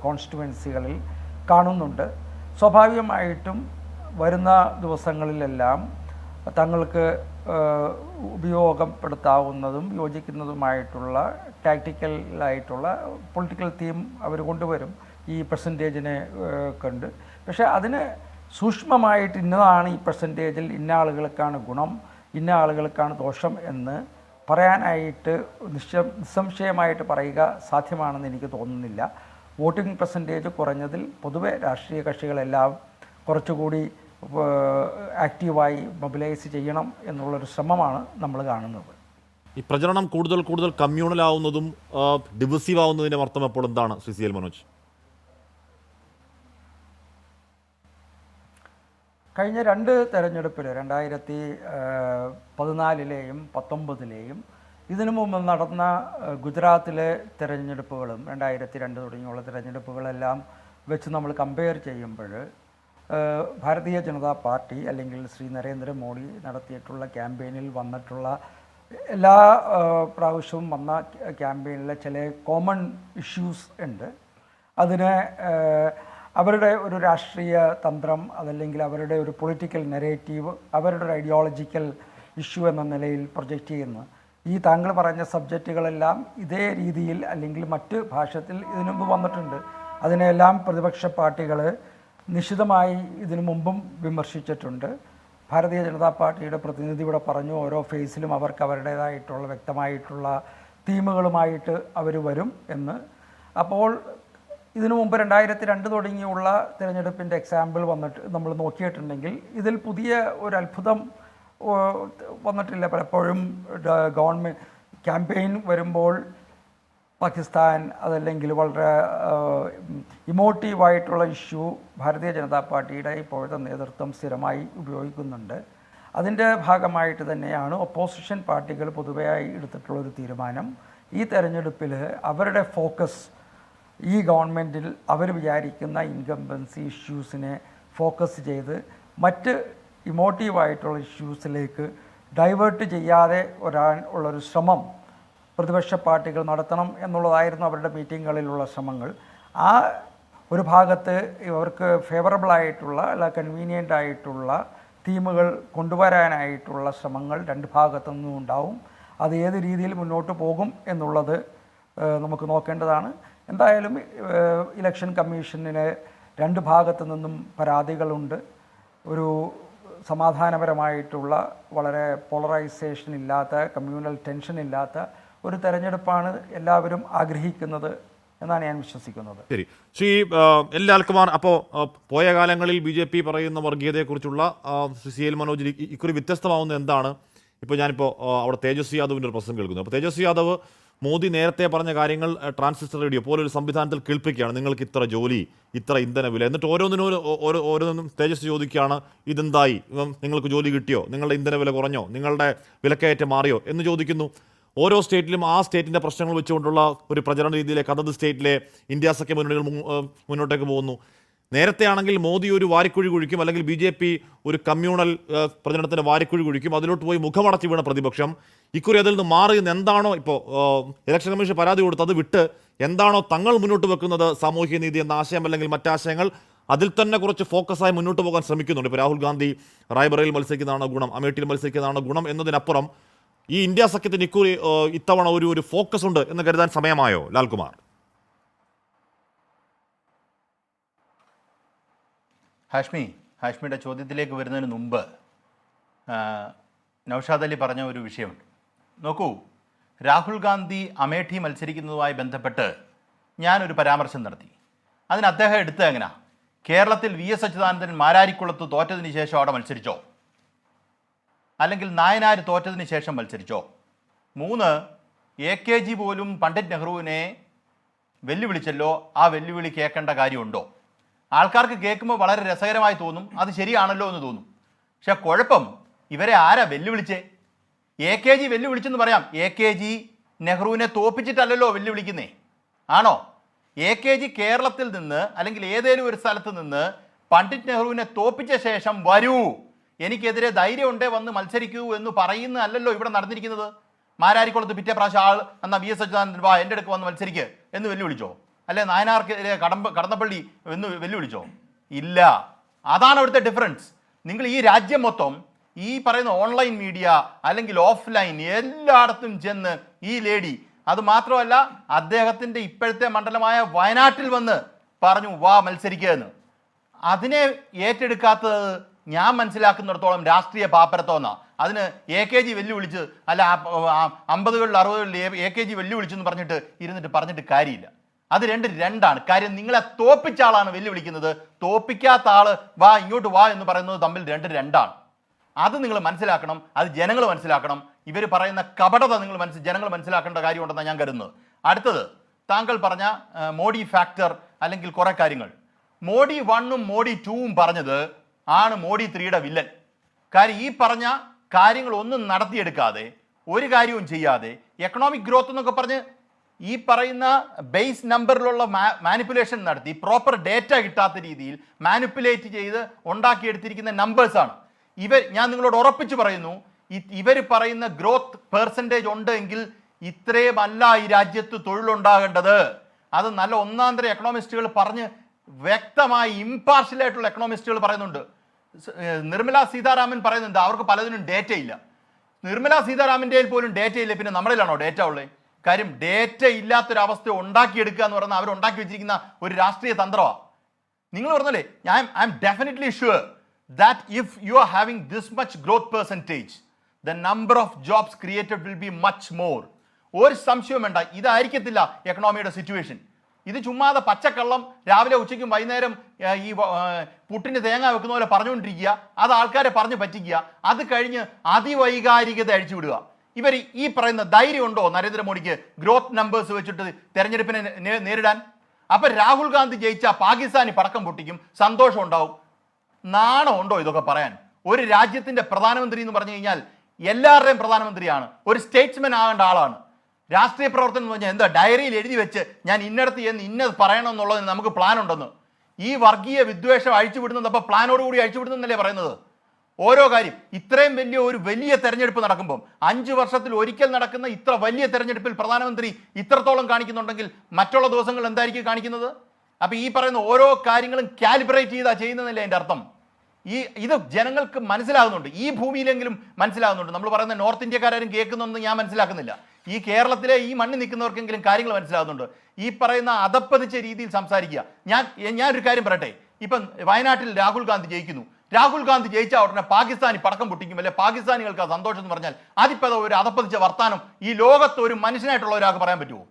കോൺസ്റ്റിറ്റ്യുവൻസികളിൽ കാണുന്നുണ്ട്. സ്വാഭാവികമായിട്ടും വരുന്ന ദിവസങ്ങളിലെല്ലാം തങ്ങൾക്ക് ഉപയോഗപ്പെടുത്താവുന്നതും യോജിക്കുന്നതുമായിട്ടുള്ള ടാക്റ്റിക്കലായിട്ടുള്ള പൊളിറ്റിക്കൽ തീം അവർ കൊണ്ടുവരും ഈ പെർസെൻറ്റേജിനെ കണ്ട്. പക്ഷേ അതിന് സൂക്ഷ്മമായിട്ട് ഇന്നതാണ് ഈ പെർസെൻറ്റേജിൽ ഇന്ന ആളുകൾക്കാണ് ഗുണം, ഇന്ന ആളുകൾക്കാണ് ദോഷം എന്ന് പറയാനായിട്ട് നിസ്സംശയമായിട്ട് പറയുക സാധ്യമാണെന്ന് എനിക്ക് തോന്നുന്നില്ല. വോട്ടിംഗ് പെർസെൻറ്റേജ് കുറഞ്ഞതിൽ പൊതുവെ രാഷ്ട്രീയ കക്ഷികളെല്ലാം കുറച്ചുകൂടി ആക്റ്റീവായി മൊബിലൈസ് ചെയ്യണം എന്നുള്ളൊരു ശ്രമമാണ് നമ്മൾ കാണുന്നത്. ഈ പ്രചരണം കൂടുതൽ കമ്മ്യൂണൽ ആവുന്നതും ഡിവിസീവ് ആവുന്നതിൻ്റെ അർത്ഥം അപ്പോൾ എന്താണ് CCL മനോജ്? കഴിഞ്ഞ 2 തെരഞ്ഞെടുപ്പിൽ 2014-ലെയും 2019-ലെയും ഇതിനു മുമ്പ് നടന്ന ഗുജറാത്തിലെ തിരഞ്ഞെടുപ്പുകളും 2002 തുടങ്ങിയുള്ള തിരഞ്ഞെടുപ്പുകളെല്ലാം വെച്ച് നമ്മൾ കമ്പയർ ചെയ്യുമ്പോൾ ഭാരതീയ ജനതാ പാർട്ടി അല്ലെങ്കിൽ ശ്രീ നരേന്ദ്രമോദി നടത്തിയിട്ടുള്ള ക്യാമ്പയിനിൽ വന്നിട്ടുള്ള എല്ലാ പ്രാവശ്യവും വന്ന ക്യാമ്പയിനിലെ ചില കോമൺ ഇഷ്യൂസ് ഉണ്ട്. അതിന് അവരുടെ ഒരു രാഷ്ട്രീയ തന്ത്രം അതല്ലെങ്കിൽ അവരുടെ ഒരു പൊളിറ്റിക്കൽ നെറേറ്റീവ് അവരുടെ ഒരു ഐഡിയോളജിക്കൽ ഇഷ്യൂ എന്ന നിലയിൽ പ്രൊജക്റ്റ് ചെയ്യുന്നു. ഈ താങ്കൾ പറഞ്ഞ സബ്ജക്റ്റുകളെല്ലാം ഇതേ രീതിയിൽ അല്ലെങ്കിൽ മറ്റ് ഭാഷത്തിൽ ഇതിനു മുമ്പ് വന്നിട്ടുണ്ട്. അതിനെല്ലാം പ്രതിപക്ഷ പാർട്ടികൾ നിശിതമായി ഇതിനു മുമ്പും വിമർശിച്ചിട്ടുണ്ട്. ഭാരതീയ ജനതാ പാർട്ടിയുടെ പ്രതിനിധി ഇവിടെ പറഞ്ഞു ഓരോ ഫേസിലും അവർക്ക് അവരുടേതായിട്ടുള്ള വ്യക്തമായിട്ടുള്ള തീമുകളുമായിട്ട് അവർ വരും എന്ന്. അപ്പോൾ ഇതിനു മുമ്പ് 2002 തുടങ്ങിയുള്ള തിരഞ്ഞെടുപ്പിൻ്റെ എക്സാമ്പിൾ വന്നിട്ട് നമ്മൾ നോക്കിയിട്ടുണ്ടെങ്കിൽ ഇതിൽ പുതിയ ഒരു അത്ഭുതം വന്നിട്ടില്ല. പലപ്പോഴും ഗവൺമെൻറ് ക്യാമ്പയിൻ വരുമ്പോൾ പാകിസ്ഥാൻ അതല്ലെങ്കിൽ വളരെ ഇമോട്ടീവായിട്ടുള്ള ഇഷ്യൂ ഭാരതീയ ജനതാ പാർട്ടിയുടെ ഇപ്പോഴത്തെ നേതൃത്വം സ്ഥിരമായി ഉപയോഗിക്കുന്നുണ്ട്. അതിൻ്റെ ഭാഗമായിട്ട് തന്നെയാണ് ഒപ്പോസിഷൻ പാർട്ടികൾ പൊതുവെയായി എടുത്തിട്ടുള്ളൊരു തീരുമാനം. ഈ തെരഞ്ഞെടുപ്പിൽ അവരുടെ ഫോക്കസ് ഈ ഗവൺമെൻറ്റിൽ അവർ വിചാരിക്കുന്ന ഇൻകംബൻസി ഇഷ്യൂസിനെ ഫോക്കസ് ചെയ്ത് മറ്റ് ഇമോട്ടീവായിട്ടുള്ള ഇഷ്യൂസിലേക്ക് ഡൈവേർട്ട് ചെയ്യാതെ ഉള്ളൊരു ശ്രമം പ്രതിപക്ഷ പാർട്ടികൾ നടത്തണം എന്നുള്ളതായിരുന്നു അവരുടെ മീറ്റിങ്ങുകളിലുള്ള ശ്രമങ്ങൾ. ആ ഒരു ഭാഗത്ത് ഇവർക്ക് ഫേവറബിളായിട്ടുള്ള അല്ല കൺവീനിയൻ്റ് ആയിട്ടുള്ള തീമുകൾ കൊണ്ടുവരാനായിട്ടുള്ള ശ്രമങ്ങൾ 2 ഭാഗത്തു നിന്നും ഉണ്ടാവും. അത് ഏത് രീതിയിൽ മുന്നോട്ട് പോകും എന്നുള്ളത് നമുക്ക് നോക്കേണ്ടതാണ്. എന്തായാലും ഇലക്ഷൻ കമ്മീഷനിലെ 2 ഭാഗത്തു നിന്നും പരാതികളുണ്ട്. ഒരു സമാധാനപരമായിട്ടുള്ള വളരെ പോളറൈസേഷൻ ഇല്ലാത്ത കമ്മ്യൂണൽ ടെൻഷൻ ഇല്ലാത്ത ഒരു തെരഞ്ഞെടുപ്പാണ് എല്ലാവരും ആഗ്രഹിക്കുന്നത് എന്നാണ് ഞാൻ വിശ്വസിക്കുന്നത്. ശരി, ശ്രീ ലാൽ കുമാർ, അപ്പോൾ പോയ കാലങ്ങളിൽ BJP പറയുന്ന വർഗീയതയെക്കുറിച്ചുള്ള CCL മനോജ് ഇക്കുറി വ്യത്യസ്തമാവുന്ന എന്താണ്? ഇപ്പോൾ ഞാനിപ്പോൾ അവിടെ തേജസ്വി യാദവിൻ്റെ ഒരു പ്രസംഗം കേൾക്കുന്നു. അപ്പോൾ തേജസ്വി യാദവ് മോദി നേരത്തെ പറഞ്ഞ കാര്യങ്ങൾ ട്രാൻസിസ്റ്റർ റേഡിയോ പോലൊരു സംവിധാനത്തിൽ കേൾപ്പിക്കുകയാണ്. നിങ്ങൾക്ക് ഇത്ര ജോലി, ഇത്ര ഇന്ധന വില, എന്നിട്ട് ഓരോന്നിനും തേജസ്വി ചോദിക്കുകയാണ് ഇതെന്തായി, നിങ്ങൾക്ക് ജോലി കിട്ടിയോ, നിങ്ങളുടെ ഇന്ധന വില കുറഞ്ഞോ, നിങ്ങളുടെ വിലക്കയറ്റം മാറിയോ എന്ന് ചോദിക്കുന്നു. ഓരോ സ്റ്റേറ്റിലും ആ സ്റ്റേറ്റിൻ്റെ പ്രശ്നങ്ങൾ വെച്ചുകൊണ്ടുള്ള ഒരു പ്രചരണ രീതിയിലേക്ക് അതത് സ്റ്റേറ്റിലെ ഇന്ത്യ സഖ്യ മുന്നണികൾ മുന്നോട്ടേക്ക് പോകുന്നു. നേരത്തെ ആണെങ്കിൽ മോദി ഒരു വാരിക്കുഴി കുഴിക്കും, അല്ലെങ്കിൽ BJP ഒരു കമ്മ്യൂണൽ പ്രചരണത്തിന് വാരിക്കുഴി കുഴിക്കും, അതിലോട്ട് പോയി മുഖമടച്ച് വീണ പ്രതിപക്ഷം ഇക്കുറി അതിൽ നിന്ന് മാറി നിന്ന് എന്താണോ ഇപ്പോൾ ഇലക്ഷൻ കമ്മീഷൻ പരാതി കൊടുത്തത് വിട്ട് എന്താണോ തങ്ങൾ മുന്നോട്ട് വെക്കുന്നത് സാമൂഹ്യ നീതി എന്ന ആശയം അല്ലെങ്കിൽ മറ്റാശയങ്ങൾ, അതിൽ തന്നെ കുറച്ച് ഫോക്കസായി മുന്നോട്ട് പോകാൻ ശ്രമിക്കുന്നുണ്ട്. ഇപ്പോൾ രാഹുൽ ഗാന്ധി റായ്ബറയിൽ മത്സരിക്കുന്നതാണ് ഗുണം, അമേഠിയിൽ മത്സരിക്കുന്നതാണ് ഗുണം എന്നതിനപ്പുറം ഈ ഇന്ത്യ സഖ്യത്തിന് ഇക്കുറി ഇത്തവണ ഒരു ഫോക്കസ് ഉണ്ട് എന്ന് കരുതാൻ സമയമായോ ലാൽകുമാർ? ഹാഷ്മിയുടെ ചോദ്യത്തിലേക്ക് വരുന്നതിന് മുമ്പ് നൗഷാദ് അലി പറഞ്ഞ ഒരു വിഷയമുണ്ട്. നോക്കൂ, രാഹുൽ ഗാന്ധി അമേഠി മത്സരിക്കുന്നതുമായി ബന്ധപ്പെട്ട് ഞാനൊരു പരാമർശം നടത്തി. അതിന് അദ്ദേഹം എടുത്തത് എങ്ങനെയാ? കേരളത്തിൽ VS അച്യുതാനന്ദൻ മാരാരിക്കുളത്ത് തോറ്റതിന് ശേഷം അവിടെ മത്സരിച്ചോ? അല്ലെങ്കിൽ നായനാർ തോറ്റതിന് ശേഷം മത്സരിച്ചോ? 3, AKG പോലും പണ്ഡിറ്റ് നെഹ്റുവിനെ വെല്ലുവിളിച്ചല്ലോ, ആ വെല്ലുവിളി കേൾക്കേണ്ട കാര്യമുണ്ടോ? ആൾക്കാർക്ക് കേൾക്കുമ്പോൾ വളരെ രസകരമായി തോന്നും, അത് ശരിയാണല്ലോ എന്ന് തോന്നും. പക്ഷെ കുഴപ്പം, ഇവരെ ആരാ വെല്ലുവിളിച്ചേ? AKG വെല്ലുവിളിച്ചെന്ന് പറയാം. AKG നെഹ്റുവിനെ തോപ്പിച്ചിട്ടല്ലല്ലോ വെല്ലുവിളിക്കുന്നേ, ആണോ? AKG കേരളത്തിൽ നിന്ന് അല്ലെങ്കിൽ ഏതെങ്കിലും ഒരു സ്ഥലത്ത് നിന്ന് പണ്ഡിറ്റ് നെഹ്റുവിനെ തോപ്പിച്ച ശേഷം വരൂ, എനിക്കെതിരെ ധൈര്യമുണ്ടേ വന്ന് മത്സരിക്കൂ എന്ന് പറയുന്നതല്ലല്ലോ ഇവിടെ നടന്നിരിക്കുന്നത്. മാരാരിക്കുളത്ത് പിറ്റേ പ്രാവശ്യം ആൾ എന്നാൽ VS അച്യുതാനന്ദൻ വാ എൻ്റെ അടുക്ക് വന്ന് മത്സരിക്ക് എന്ന് വെല്ലുവിളിച്ചോ? അല്ലെ നായനാർക്കെതിരെ കടന്നപ്പള്ളി എന്ന് വെല്ലുവിളിച്ചോ? ഇല്ല. അതാണ് അവിടുത്തെ ഡിഫറൻസ്. നിങ്ങൾ ഈ രാജ്യം മൊത്തം ഈ പറയുന്ന ഓൺലൈൻ മീഡിയ അല്ലെങ്കിൽ ഓഫ്ലൈൻ എല്ലായിടത്തും ചെന്ന് ഈ ലേഡി, അത് മാത്രമല്ല അദ്ദേഹത്തിൻ്റെ ഇപ്പോഴത്തെ മണ്ഡലമായ വയനാട്ടിൽ വന്ന് പറഞ്ഞു വാ മത്സരിക്കുക എന്ന്. അതിനെ ഏറ്റെടുക്കാത്തത് ഞാൻ മനസ്സിലാക്കുന്നിടത്തോളം രാഷ്ട്രീയ പാപ്പരത്തോന്നാ. അതിന് AKG വെല്ലുവിളിച്ച് അല്ല 50കളിൽ 60കളിൽ AKG വെല്ലുവിളിച്ചെന്ന് പറഞ്ഞിട്ട് കാര്യമില്ല. അത് രണ്ടാണ് കാര്യം. നിങ്ങളെ തോപ്പിച്ച ആളാണ് വെല്ലുവിളിക്കുന്നത്, തോപ്പിക്കാത്ത ആള് വാ ഇങ്ങോട്ട് വാ എന്ന് പറയുന്നത് തമ്മിൽ രണ്ടാണ്. അത് നിങ്ങൾ മനസ്സിലാക്കണം, അത് ജനങ്ങൾ മനസ്സിലാക്കണം. ഇവർ പറയുന്ന കപടത ജനങ്ങൾ മനസ്സിലാക്കേണ്ട കാര്യമുണ്ടെന്നാണ് ഞാൻ കരുതുന്നത്. അടുത്തത്, താങ്കൾ പറഞ്ഞ മോഡി ഫാക്ടർ അല്ലെങ്കിൽ കുറെ കാര്യങ്ങൾ. മോഡി 1ഉം മോഡി 2ഉം പറഞ്ഞത് ആണ് മോഡി 3യുടെ വില്ലൻ. കാര്യം ഈ പറഞ്ഞ കാര്യങ്ങൾ ഒന്നും നടത്തിയെടുക്കാതെ, ഒരു കാര്യവും ചെയ്യാതെ, എക്കണോമിക് ഗ്രോത്ത് എന്നൊക്കെ പറഞ്ഞ് ഈ പറയുന്ന ബേസ് നമ്പറിലുള്ള മാനിപ്പുലേഷൻ നടത്തി പ്രോപ്പർ ഡേറ്റ കിട്ടാത്ത രീതിയിൽ മാനിപ്പുലേറ്റ് ചെയ്ത് ഉണ്ടാക്കിയെടുത്തിരിക്കുന്ന നമ്പേഴ്സാണ് ഞാൻ നിങ്ങളോട് ഉറപ്പിച്ച് പറയുന്നു. ഇവർ പറയുന്ന ഗ്രോത്ത് പെർസെൻറ്റേജ് ഉണ്ടെങ്കിൽ ഇത്രയും അല്ല ഈ രാജ്യത്ത് തൊഴിലുണ്ടാകേണ്ടത്. അത് നല്ല ഒന്നാന്തര എക്കണോമിസ്റ്റുകൾ പറഞ്ഞ് വ്യക്തമായി ഇംപാർഷ്യലായിട്ടുള്ള എക്കണോമിസ്റ്റുകൾ പറയുന്നുണ്ട്. നിർമ്മല സീതാരാമൻ പറയുന്നുണ്ട് അവർക്ക് പലതിനും ഡേറ്റ ഇല്ല. നിർമ്മല സീതാരാമൻ്റെ പോലും ഡേറ്റ ഇല്ല, പിന്നെ നമ്മളിലാണോ ഡേറ്റ ഉള്ളത്? കാര്യം ഡേറ്റ ഇല്ലാത്തൊരവസ്ഥ ഉണ്ടാക്കിയെടുക്കുക എന്ന് പറഞ്ഞാൽ അവരുണ്ടാക്കി വെച്ചിരിക്കുന്ന ഒരു രാഷ്ട്രീയ തന്ത്രമാണ്. നിങ്ങൾ പറഞ്ഞല്ലേ, I M definitely sure that if you are having this much growth percentage, the number of jobs created will be much more. ഒരു സംശയവും വേണ്ട, ഇതായിരിക്കത്തില്ല എക്കണോമിയുടെ സിറ്റുവേഷൻ. ഇത് ചുമ്മാതെ പച്ചക്കള്ളം രാവിലെ ഉച്ചയ്ക്കും വൈകുന്നേരം ഈ പുട്ടിന് തേങ്ങ വെക്കുന്ന പോലെ പറഞ്ഞുകൊണ്ടിരിക്കുക, അത് ആൾക്കാരെ പറഞ്ഞു പറ്റിക്കുക, അത് കഴിഞ്ഞ് അതിവൈകാരികത അഴിച്ചുവിടുക. ഇവർ ഈ പറയുന്ന ധൈര്യം ഉണ്ടോ നരേന്ദ്രമോദിക്ക് ഗ്രോത്ത് നമ്പേഴ്സ് വെച്ചിട്ട് തെരഞ്ഞെടുപ്പിനെ നേരിടാൻ? അപ്പം രാഹുൽ ഗാന്ധി ജയിച്ചാൽ പാകിസ്ഥാനി പടക്കം പൊട്ടിക്കും, സന്തോഷം ഉണ്ടാവും. നാണം ഉണ്ടോ ഇതൊക്കെ പറയാൻ? ഒരു രാജ്യത്തിന്റെ പ്രധാനമന്ത്രി എന്ന് പറഞ്ഞു കഴിഞ്ഞാൽ എല്ലാവരുടെയും പ്രധാനമന്ത്രിയാണ്, ഒരു സ്റ്റേറ്റ്സ്മാൻ ആകേണ്ട ആളാണ്. രാഷ്ട്രീയ പ്രവർത്തനം എന്ന് പറഞ്ഞാൽ എന്താ? ഡയറിയിൽ എഴുതി വെച്ച് ഞാൻ ഇന്നടത്ത് ചെന്ന് ഇന്നത് പറയണം എന്നുള്ളതിന് നമുക്ക് പ്ലാൻ ഉണ്ടെന്ന്. ഈ വർഗീയ വിദ്വേഷം അഴിച്ചുവിടുന്നത് അപ്പോൾ പ്ലാനോടുകൂടി അഴിച്ചുവിടുന്നല്ലേ പറയുന്നത്? ഓരോ കാര്യം ഇത്രയും വലിയ തെരഞ്ഞെടുപ്പ് നടക്കുമ്പോൾ 5 വർഷത്തിൽ ഒരിക്കൽ നടക്കുന്ന ഇത്ര വലിയ തെരഞ്ഞെടുപ്പിൽ പ്രധാനമന്ത്രി ഇത്രത്തോളം കാണിക്കുന്നുണ്ടെങ്കിൽ മറ്റുള്ള ദിവസങ്ങൾ എന്തായിരിക്കും കാണിക്കുന്നത്? അപ്പോൾ ഈ പറയുന്ന ഓരോ കാര്യങ്ങളും കാലിബ്രേറ്റ് ചെയ്താ ചെയ്യുന്നതല്ലേ എൻ്റെ അർത്ഥം? ഇത് ജനങ്ങൾക്ക് മനസ്സിലാകുന്നുണ്ട്, ഈ ഭൂമിയിലെങ്കിലും മനസ്സിലാകുന്നുണ്ട്. നമ്മൾ പറയുന്ന നോർത്ത് ഇന്ത്യക്കാരും കേൾക്കുന്നൊന്നും ഞാൻ മനസ്സിലാക്കുന്നില്ല. ഈ കേരളത്തിലെ ഈ മണ്ണിൽ നിൽക്കുന്നവർക്കെങ്കിലും കാര്യങ്ങൾ മനസ്സിലാകുന്നുണ്ട്. ഈ പറയുന്ന അതപ്പതിച്ച രീതിയിൽ സംസാരിക്കുക. ഞാനൊരു കാര്യം പറയട്ടെ, ഇപ്പം വയനാട്ടിൽ രാഹുൽ ഗാന്ധി ജയിക്കുന്നു. രാഹുൽ ഗാന്ധി ജയിച്ച ഉടനെ പാകിസ്ഥാനി പടക്കം പൊട്ടിക്കും, അല്ലെ പാകിസ്ഥാനികൾക്ക് ആ സന്തോഷം എന്ന് പറഞ്ഞാൽ അതിപ്പോൾ ഒരു അതപ്പതിച്ച വർത്താനം ഈ ലോകത്ത് ഒരു മനുഷ്യനായിട്ടുള്ള ഒരാൾക്ക് പറയാൻ പറ്റുമോ?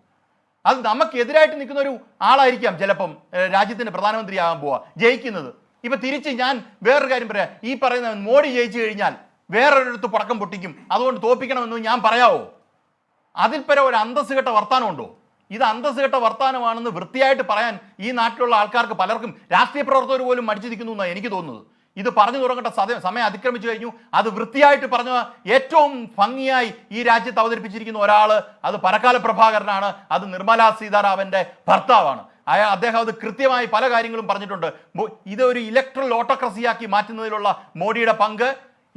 അത് നമുക്കെതിരായിട്ട് നിൽക്കുന്ന ഒരു ആളായിരിക്കാം ചിലപ്പം രാജ്യത്തിന്റെ പ്രധാനമന്ത്രിയാകാൻ പോവുക ജയിക്കുന്നത്. ഇപ്പൊ തിരിച്ച് ഞാൻ വേറൊരു കാര്യം പറയാം, ഈ പറയുന്ന മോഡി ജയിച്ചു കഴിഞ്ഞാൽ വേറൊരിടത്ത് പടക്കം പൊട്ടിക്കും, അതുകൊണ്ട് തോപ്പിക്കണമെന്ന് ഞാൻ പറയാവോ? അതിൽ പരം ഒരു അന്തസ് കെട്ട വർത്താനമുണ്ടോ? ഇത് അന്തസ് കെട്ട വർത്താനമാണെന്ന് വൃത്തിയായിട്ട് പറയാൻ ഈ നാട്ടിലുള്ള ആൾക്കാർക്ക് പലർക്കും, രാഷ്ട്രീയ പ്രവർത്തകർ പോലും മടിച്ചു നിൽക്കുന്നു എന്നാണ് എനിക്ക് തോന്നുന്നത്. ഇത് പറഞ്ഞു തുടങ്ങേണ്ട സമയം അതിക്രമിച്ചു കഴിഞ്ഞു. അത് വൃത്തിയായിട്ട് പറഞ്ഞ ഏറ്റവും ഭംഗിയായി ഈ രാജ്യത്ത് അവതരിപ്പിച്ചിരിക്കുന്ന ഒരാൾ അത് പരക്കാല പ്രഭാകരനാണ്. അത് നിർമ്മല സീതാരാമന്റെ ഭർത്താവാണ്. അദ്ദേഹം അത് കൃത്യമായി പല കാര്യങ്ങളും പറഞ്ഞിട്ടുണ്ട്. ഇതൊരു ഇലക്ട്രൽ ഓട്ടോക്രസിയാക്കി മാറ്റുന്നതിലുള്ള മോഡിയുടെ പങ്ക്,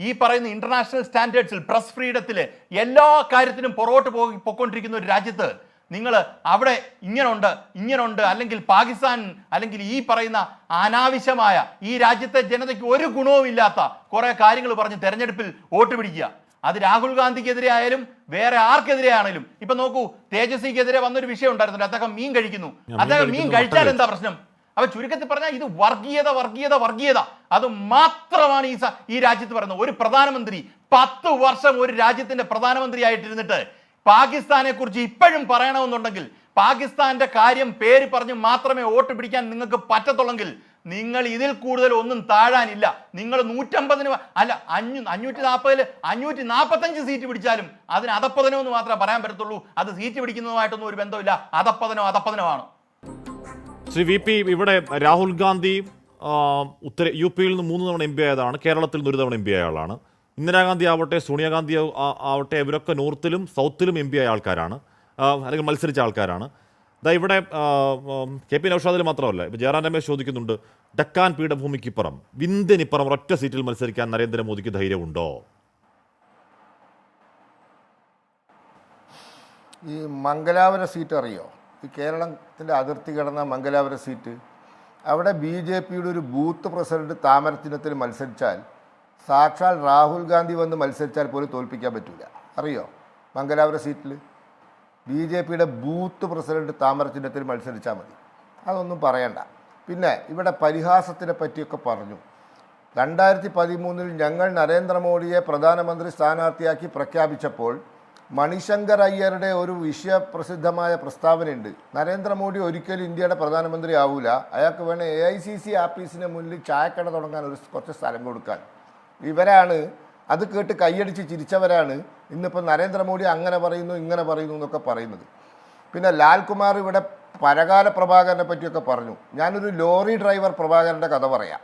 ഈ പറയുന്ന ഇന്റർനാഷണൽ സ്റ്റാൻഡേർഡ്സിൽ, പ്രസ് ഫ്രീഡത്തിൽ എല്ലാ കാര്യത്തിനും പുറകോട്ട് പോയിക്കൊണ്ടിരിക്കുന്ന ഒരു രാജ്യത്ത് നിങ്ങൾ അവിടെ ഇങ്ങനുണ്ട് അല്ലെങ്കിൽ പാകിസ്ഥാൻ അല്ലെങ്കിൽ ഈ പറയുന്ന അനാവശ്യമായ ഈ രാജ്യത്തെ ജനതയ്ക്ക് ഒരു ഗുണവുമില്ലാത്ത കുറെ കാര്യങ്ങൾ പറഞ്ഞ് തെരഞ്ഞെടുപ്പിൽ വോട്ട് പിടിക്കുക. അത് രാഹുൽ ഗാന്ധിക്കെതിരെ ആയാലും വേറെ ആർക്കെതിരെ ആണെങ്കിലും. ഇപ്പൊ നോക്കൂ, തേജസ്വിക്കെതിരെ വന്നൊരു വിഷയം ഉണ്ടായിരുന്നില്ല, അദ്ദേഹം മീൻ കഴിക്കുന്നു. അദ്ദേഹം മീൻ കഴിച്ചാൽ എന്താ പ്രശ്നം? അപ്പൊ ചുരുക്കത്തിൽ പറഞ്ഞാൽ ഇത് വർഗീയത അത് മാത്രമാണ് ഈ രാജ്യത്ത് പറയുന്നത്. ഒരു പ്രധാനമന്ത്രി 10 വർഷം ഒരു രാജ്യത്തിന്റെ പ്രധാനമന്ത്രി ആയിട്ടിരുന്നിട്ട് പാകിസ്ഥാനെ കുറിച്ച് ഇപ്പോഴും പറയണമെന്നുണ്ടെങ്കിൽ, പാകിസ്ഥാന്റെ കാര്യം പേര് പറഞ്ഞ് മാത്രമേ വോട്ട് പിടിക്കാൻ നിങ്ങൾക്ക് പറ്റത്തുള്ളെങ്കിൽ നിങ്ങൾ ഇതിൽ കൂടുതൽ ഒന്നും താഴാനില്ല. നിങ്ങൾ 150 അല്ല 540 545 സീറ്റ് പിടിച്ചാലും അതിന് അധപ്പതനമെന്ന് മാത്രമേ പറയാൻ പറ്റത്തുള്ളൂ. അത് സീറ്റ് പിടിക്കുന്നതുമായിട്ടൊന്നും ഒരു ബന്ധമില്ല. അധപ്പതനമാണ്. ശ്രീ വി പി, ഇവിടെ രാഹുൽ ഗാന്ധി യു-പിയിൽ നിന്ന് 3 തവണ MP ആയതാണ്, കേരളത്തിൽ നിന്ന് 1 തവണ MP ആയ ആളാണ്. ഇന്ദിരാഗാന്ധി ആവട്ടെ, സോണിയാഗാന്ധി ആവട്ടെ, ഇവരൊക്കെ നോർത്തിലും സൗത്തിലും MP ആയ ആൾക്കാരാണ്, അല്ലെങ്കിൽ മത്സരിച്ച ആൾക്കാരാണ്. ഇവിടെ KP നൗഷാദിൽ മാത്രമല്ല, ഇപ്പോൾ ജയറാം രമേശ് ചോദിക്കുന്നുണ്ട്, ഡക്കാൻ പീഠഭൂമിക്കിപ്പുറം, വിന്ധ്യനിപ്പുറം ഒരൊറ്റ സീറ്റിൽ മത്സരിക്കാൻ നരേന്ദ്രമോദിക്ക് ധൈര്യമുണ്ടോ? ഈ മംഗലാപുര സീറ്റ് അറിയോ? ഈ കേരളത്തിൻ്റെ അതിർത്തി കടന്ന മംഗലാപുര സീറ്റ്, അവിടെ BJPയുടെ ഒരു ബൂത്ത് പ്രസിഡന്റ് താമരചിഹ്നത്തിൽ മത്സരിച്ചാൽ സാക്ഷാൽ രാഹുൽ ഗാന്ധി വന്ന് മത്സരിച്ചാൽ പോലും തോൽപ്പിക്കാൻ പറ്റില്ല. അറിയോ? മംഗലാപുര സീറ്റിൽ BJPയുടെ ബൂത്ത് പ്രസിഡന്റ് താമരചിഹ്നത്തിൽ മത്സരിച്ചാൽ മതി. അതൊന്നും പറയണ്ട. പിന്നെ ഇവിടെ പരിഹാസത്തിനെ പറ്റിയൊക്കെ പറഞ്ഞു. 2013 ഞങ്ങൾ നരേന്ദ്രമോദിയെ പ്രധാനമന്ത്രി സ്ഥാനാർത്ഥിയാക്കി പ്രഖ്യാപിച്ചപ്പോൾ മണിശങ്കർ അയ്യരുടെ ഒരു വിശ്വപ്രസിദ്ധമായ പ്രസ്താവനയുണ്ട്. നരേന്ദ്രമോദി ഒരിക്കലും ഇന്ത്യയുടെ പ്രധാനമന്ത്രി ആവൂല, അയാൾക്ക് വേണേൽ AICC ആഫീസിന് മുന്നിൽ ചായക്കട തുടങ്ങാൻ കുറച്ച് സ്ഥലം കൊടുക്കാൻ. ഇവരാണ് അത് കേട്ട് കൈയടിച്ച് ചിരിച്ചവരാണ് ഇന്നിപ്പോൾ നരേന്ദ്രമോദി അങ്ങനെ പറയുന്നു ഇങ്ങനെ പറയുന്നു എന്നൊക്കെ പറയുന്നത്. പിന്നെ ലാൽകുമാർ ഇവിടെ പരകാല പ്രഭാകരനെ പറ്റിയൊക്കെ പറഞ്ഞു. ഞാനൊരു ലോറി ഡ്രൈവർ പ്രഭാകരൻ്റെ കഥ പറയാം.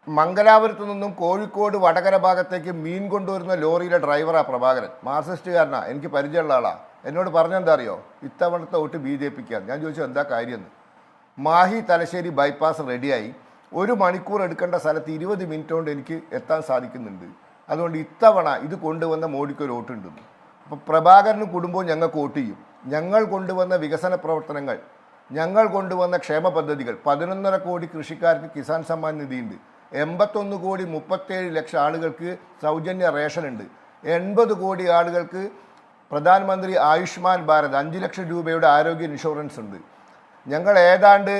മംഗലാപുരത്തു നിന്നും കോഴിക്കോട് വടകര ഭാഗത്തേക്ക് മീൻ കൊണ്ടുവരുന്ന ലോറിയിലെ ഡ്രൈവറാണ് പ്രഭാകരൻ. മാർക്സിസ്റ്റുകാരനാണ്, എനിക്ക് പരിചയമുള്ള ആളാണ്. എന്നോട് പറഞ്ഞെന്താ അറിയോ? ഇത്തവണത്തെ വോട്ട് BJPക്കാണ്. ഞാൻ ചോദിച്ചു എന്താ കാര്യമെന്ന്. മാഹി തലശ്ശേരി ബൈപ്പാസ് റെഡിയായി, 1 മണിക്കൂർ എടുക്കേണ്ട സ്ഥലത്ത് 20 മിനിറ്റ് കൊണ്ട് എനിക്ക് എത്താൻ സാധിക്കുന്നുണ്ട്. അതുകൊണ്ട് ഇത്തവണ ഇത് കൊണ്ടുവന്ന മോഡിക്ക് ഒരു വോട്ടുണ്ടെന്ന്. അപ്പോൾ പ്രഭാകരനും കുടുംബവും ഞങ്ങൾക്ക് വോട്ട് ചെയ്യും. ഞങ്ങൾ കൊണ്ടുവന്ന വികസന പ്രവർത്തനങ്ങൾ, ഞങ്ങൾ കൊണ്ടുവന്ന ക്ഷേമ പദ്ധതികൾ, 11.5 കോടി കൃഷിക്കാർക്ക് കിസാൻ സമ്മാൻ നിധിയുണ്ട്, 81,37,00,000 ആളുകൾക്ക് സൗജന്യ റേഷനുണ്ട്, 80 കോടി ആളുകൾക്ക് പ്രധാനമന്ത്രി ആയുഷ്മാൻ ഭാരത് 5 ലക്ഷം രൂപയുടെ ആരോഗ്യ ഇൻഷുറൻസ് ഉണ്ട്. ഞങ്ങൾ ഏതാണ്ട്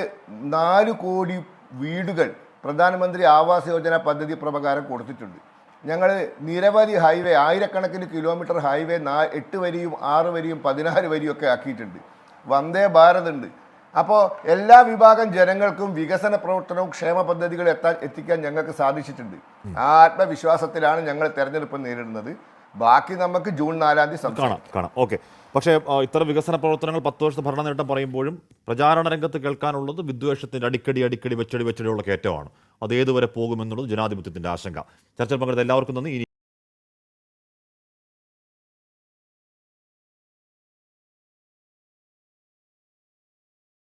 4 കോടി വീടുകൾ പ്രധാനമന്ത്രി ആവാസ് യോജന പദ്ധതി പ്രകാരം കൊടുത്തിട്ടുണ്ട്. ഞങ്ങൾ നിരവധി ഹൈവേ, ആയിരക്കണക്കിന് കിലോമീറ്റർ ഹൈവേ 8 വരിയും 6 വരിയും 14 വരിയും ഒക്കെ ആക്കിയിട്ടുണ്ട്. വന്ദേ ഭാരത് ഉണ്ട്. അപ്പോൾ എല്ലാ വിഭാഗം ജനങ്ങൾക്കും വികസന പ്രവർത്തനവും ക്ഷേമ പദ്ധതികൾ എത്തിക്കാൻ ഞങ്ങൾക്ക് സാധിച്ചിട്ടുണ്ട്. ആ ആത്മവിശ്വാസത്തിലാണ് ഞങ്ങൾ തെരഞ്ഞെടുപ്പ് നേരിടുന്നത്. ബാക്കി നമുക്ക് ജൂൺ 4-ാം തീയതി കാണാം. ഓക്കെ. പക്ഷേ ഇത്തരം വികസന പ്രവർത്തനങ്ങൾ 10 വർഷത്തെ ഭരണ നേട്ടം പറയുമ്പോഴും പ്രചാരണ രംഗത്ത് കേൾക്കാനുള്ളത് വിദ്വേഷത്തിൻ്റെ അടിക്കടി വെച്ചടിയുള്ള കയറ്റമാണ്. അത് ഏതുവരെ പോകുമെന്നുള്ളത് ജനാധിപത്യത്തിൻ്റെ ആശങ്ക. ചർച്ചയിൽ പങ്കെടുത്ത എല്ലാവർക്കും നന്ദി.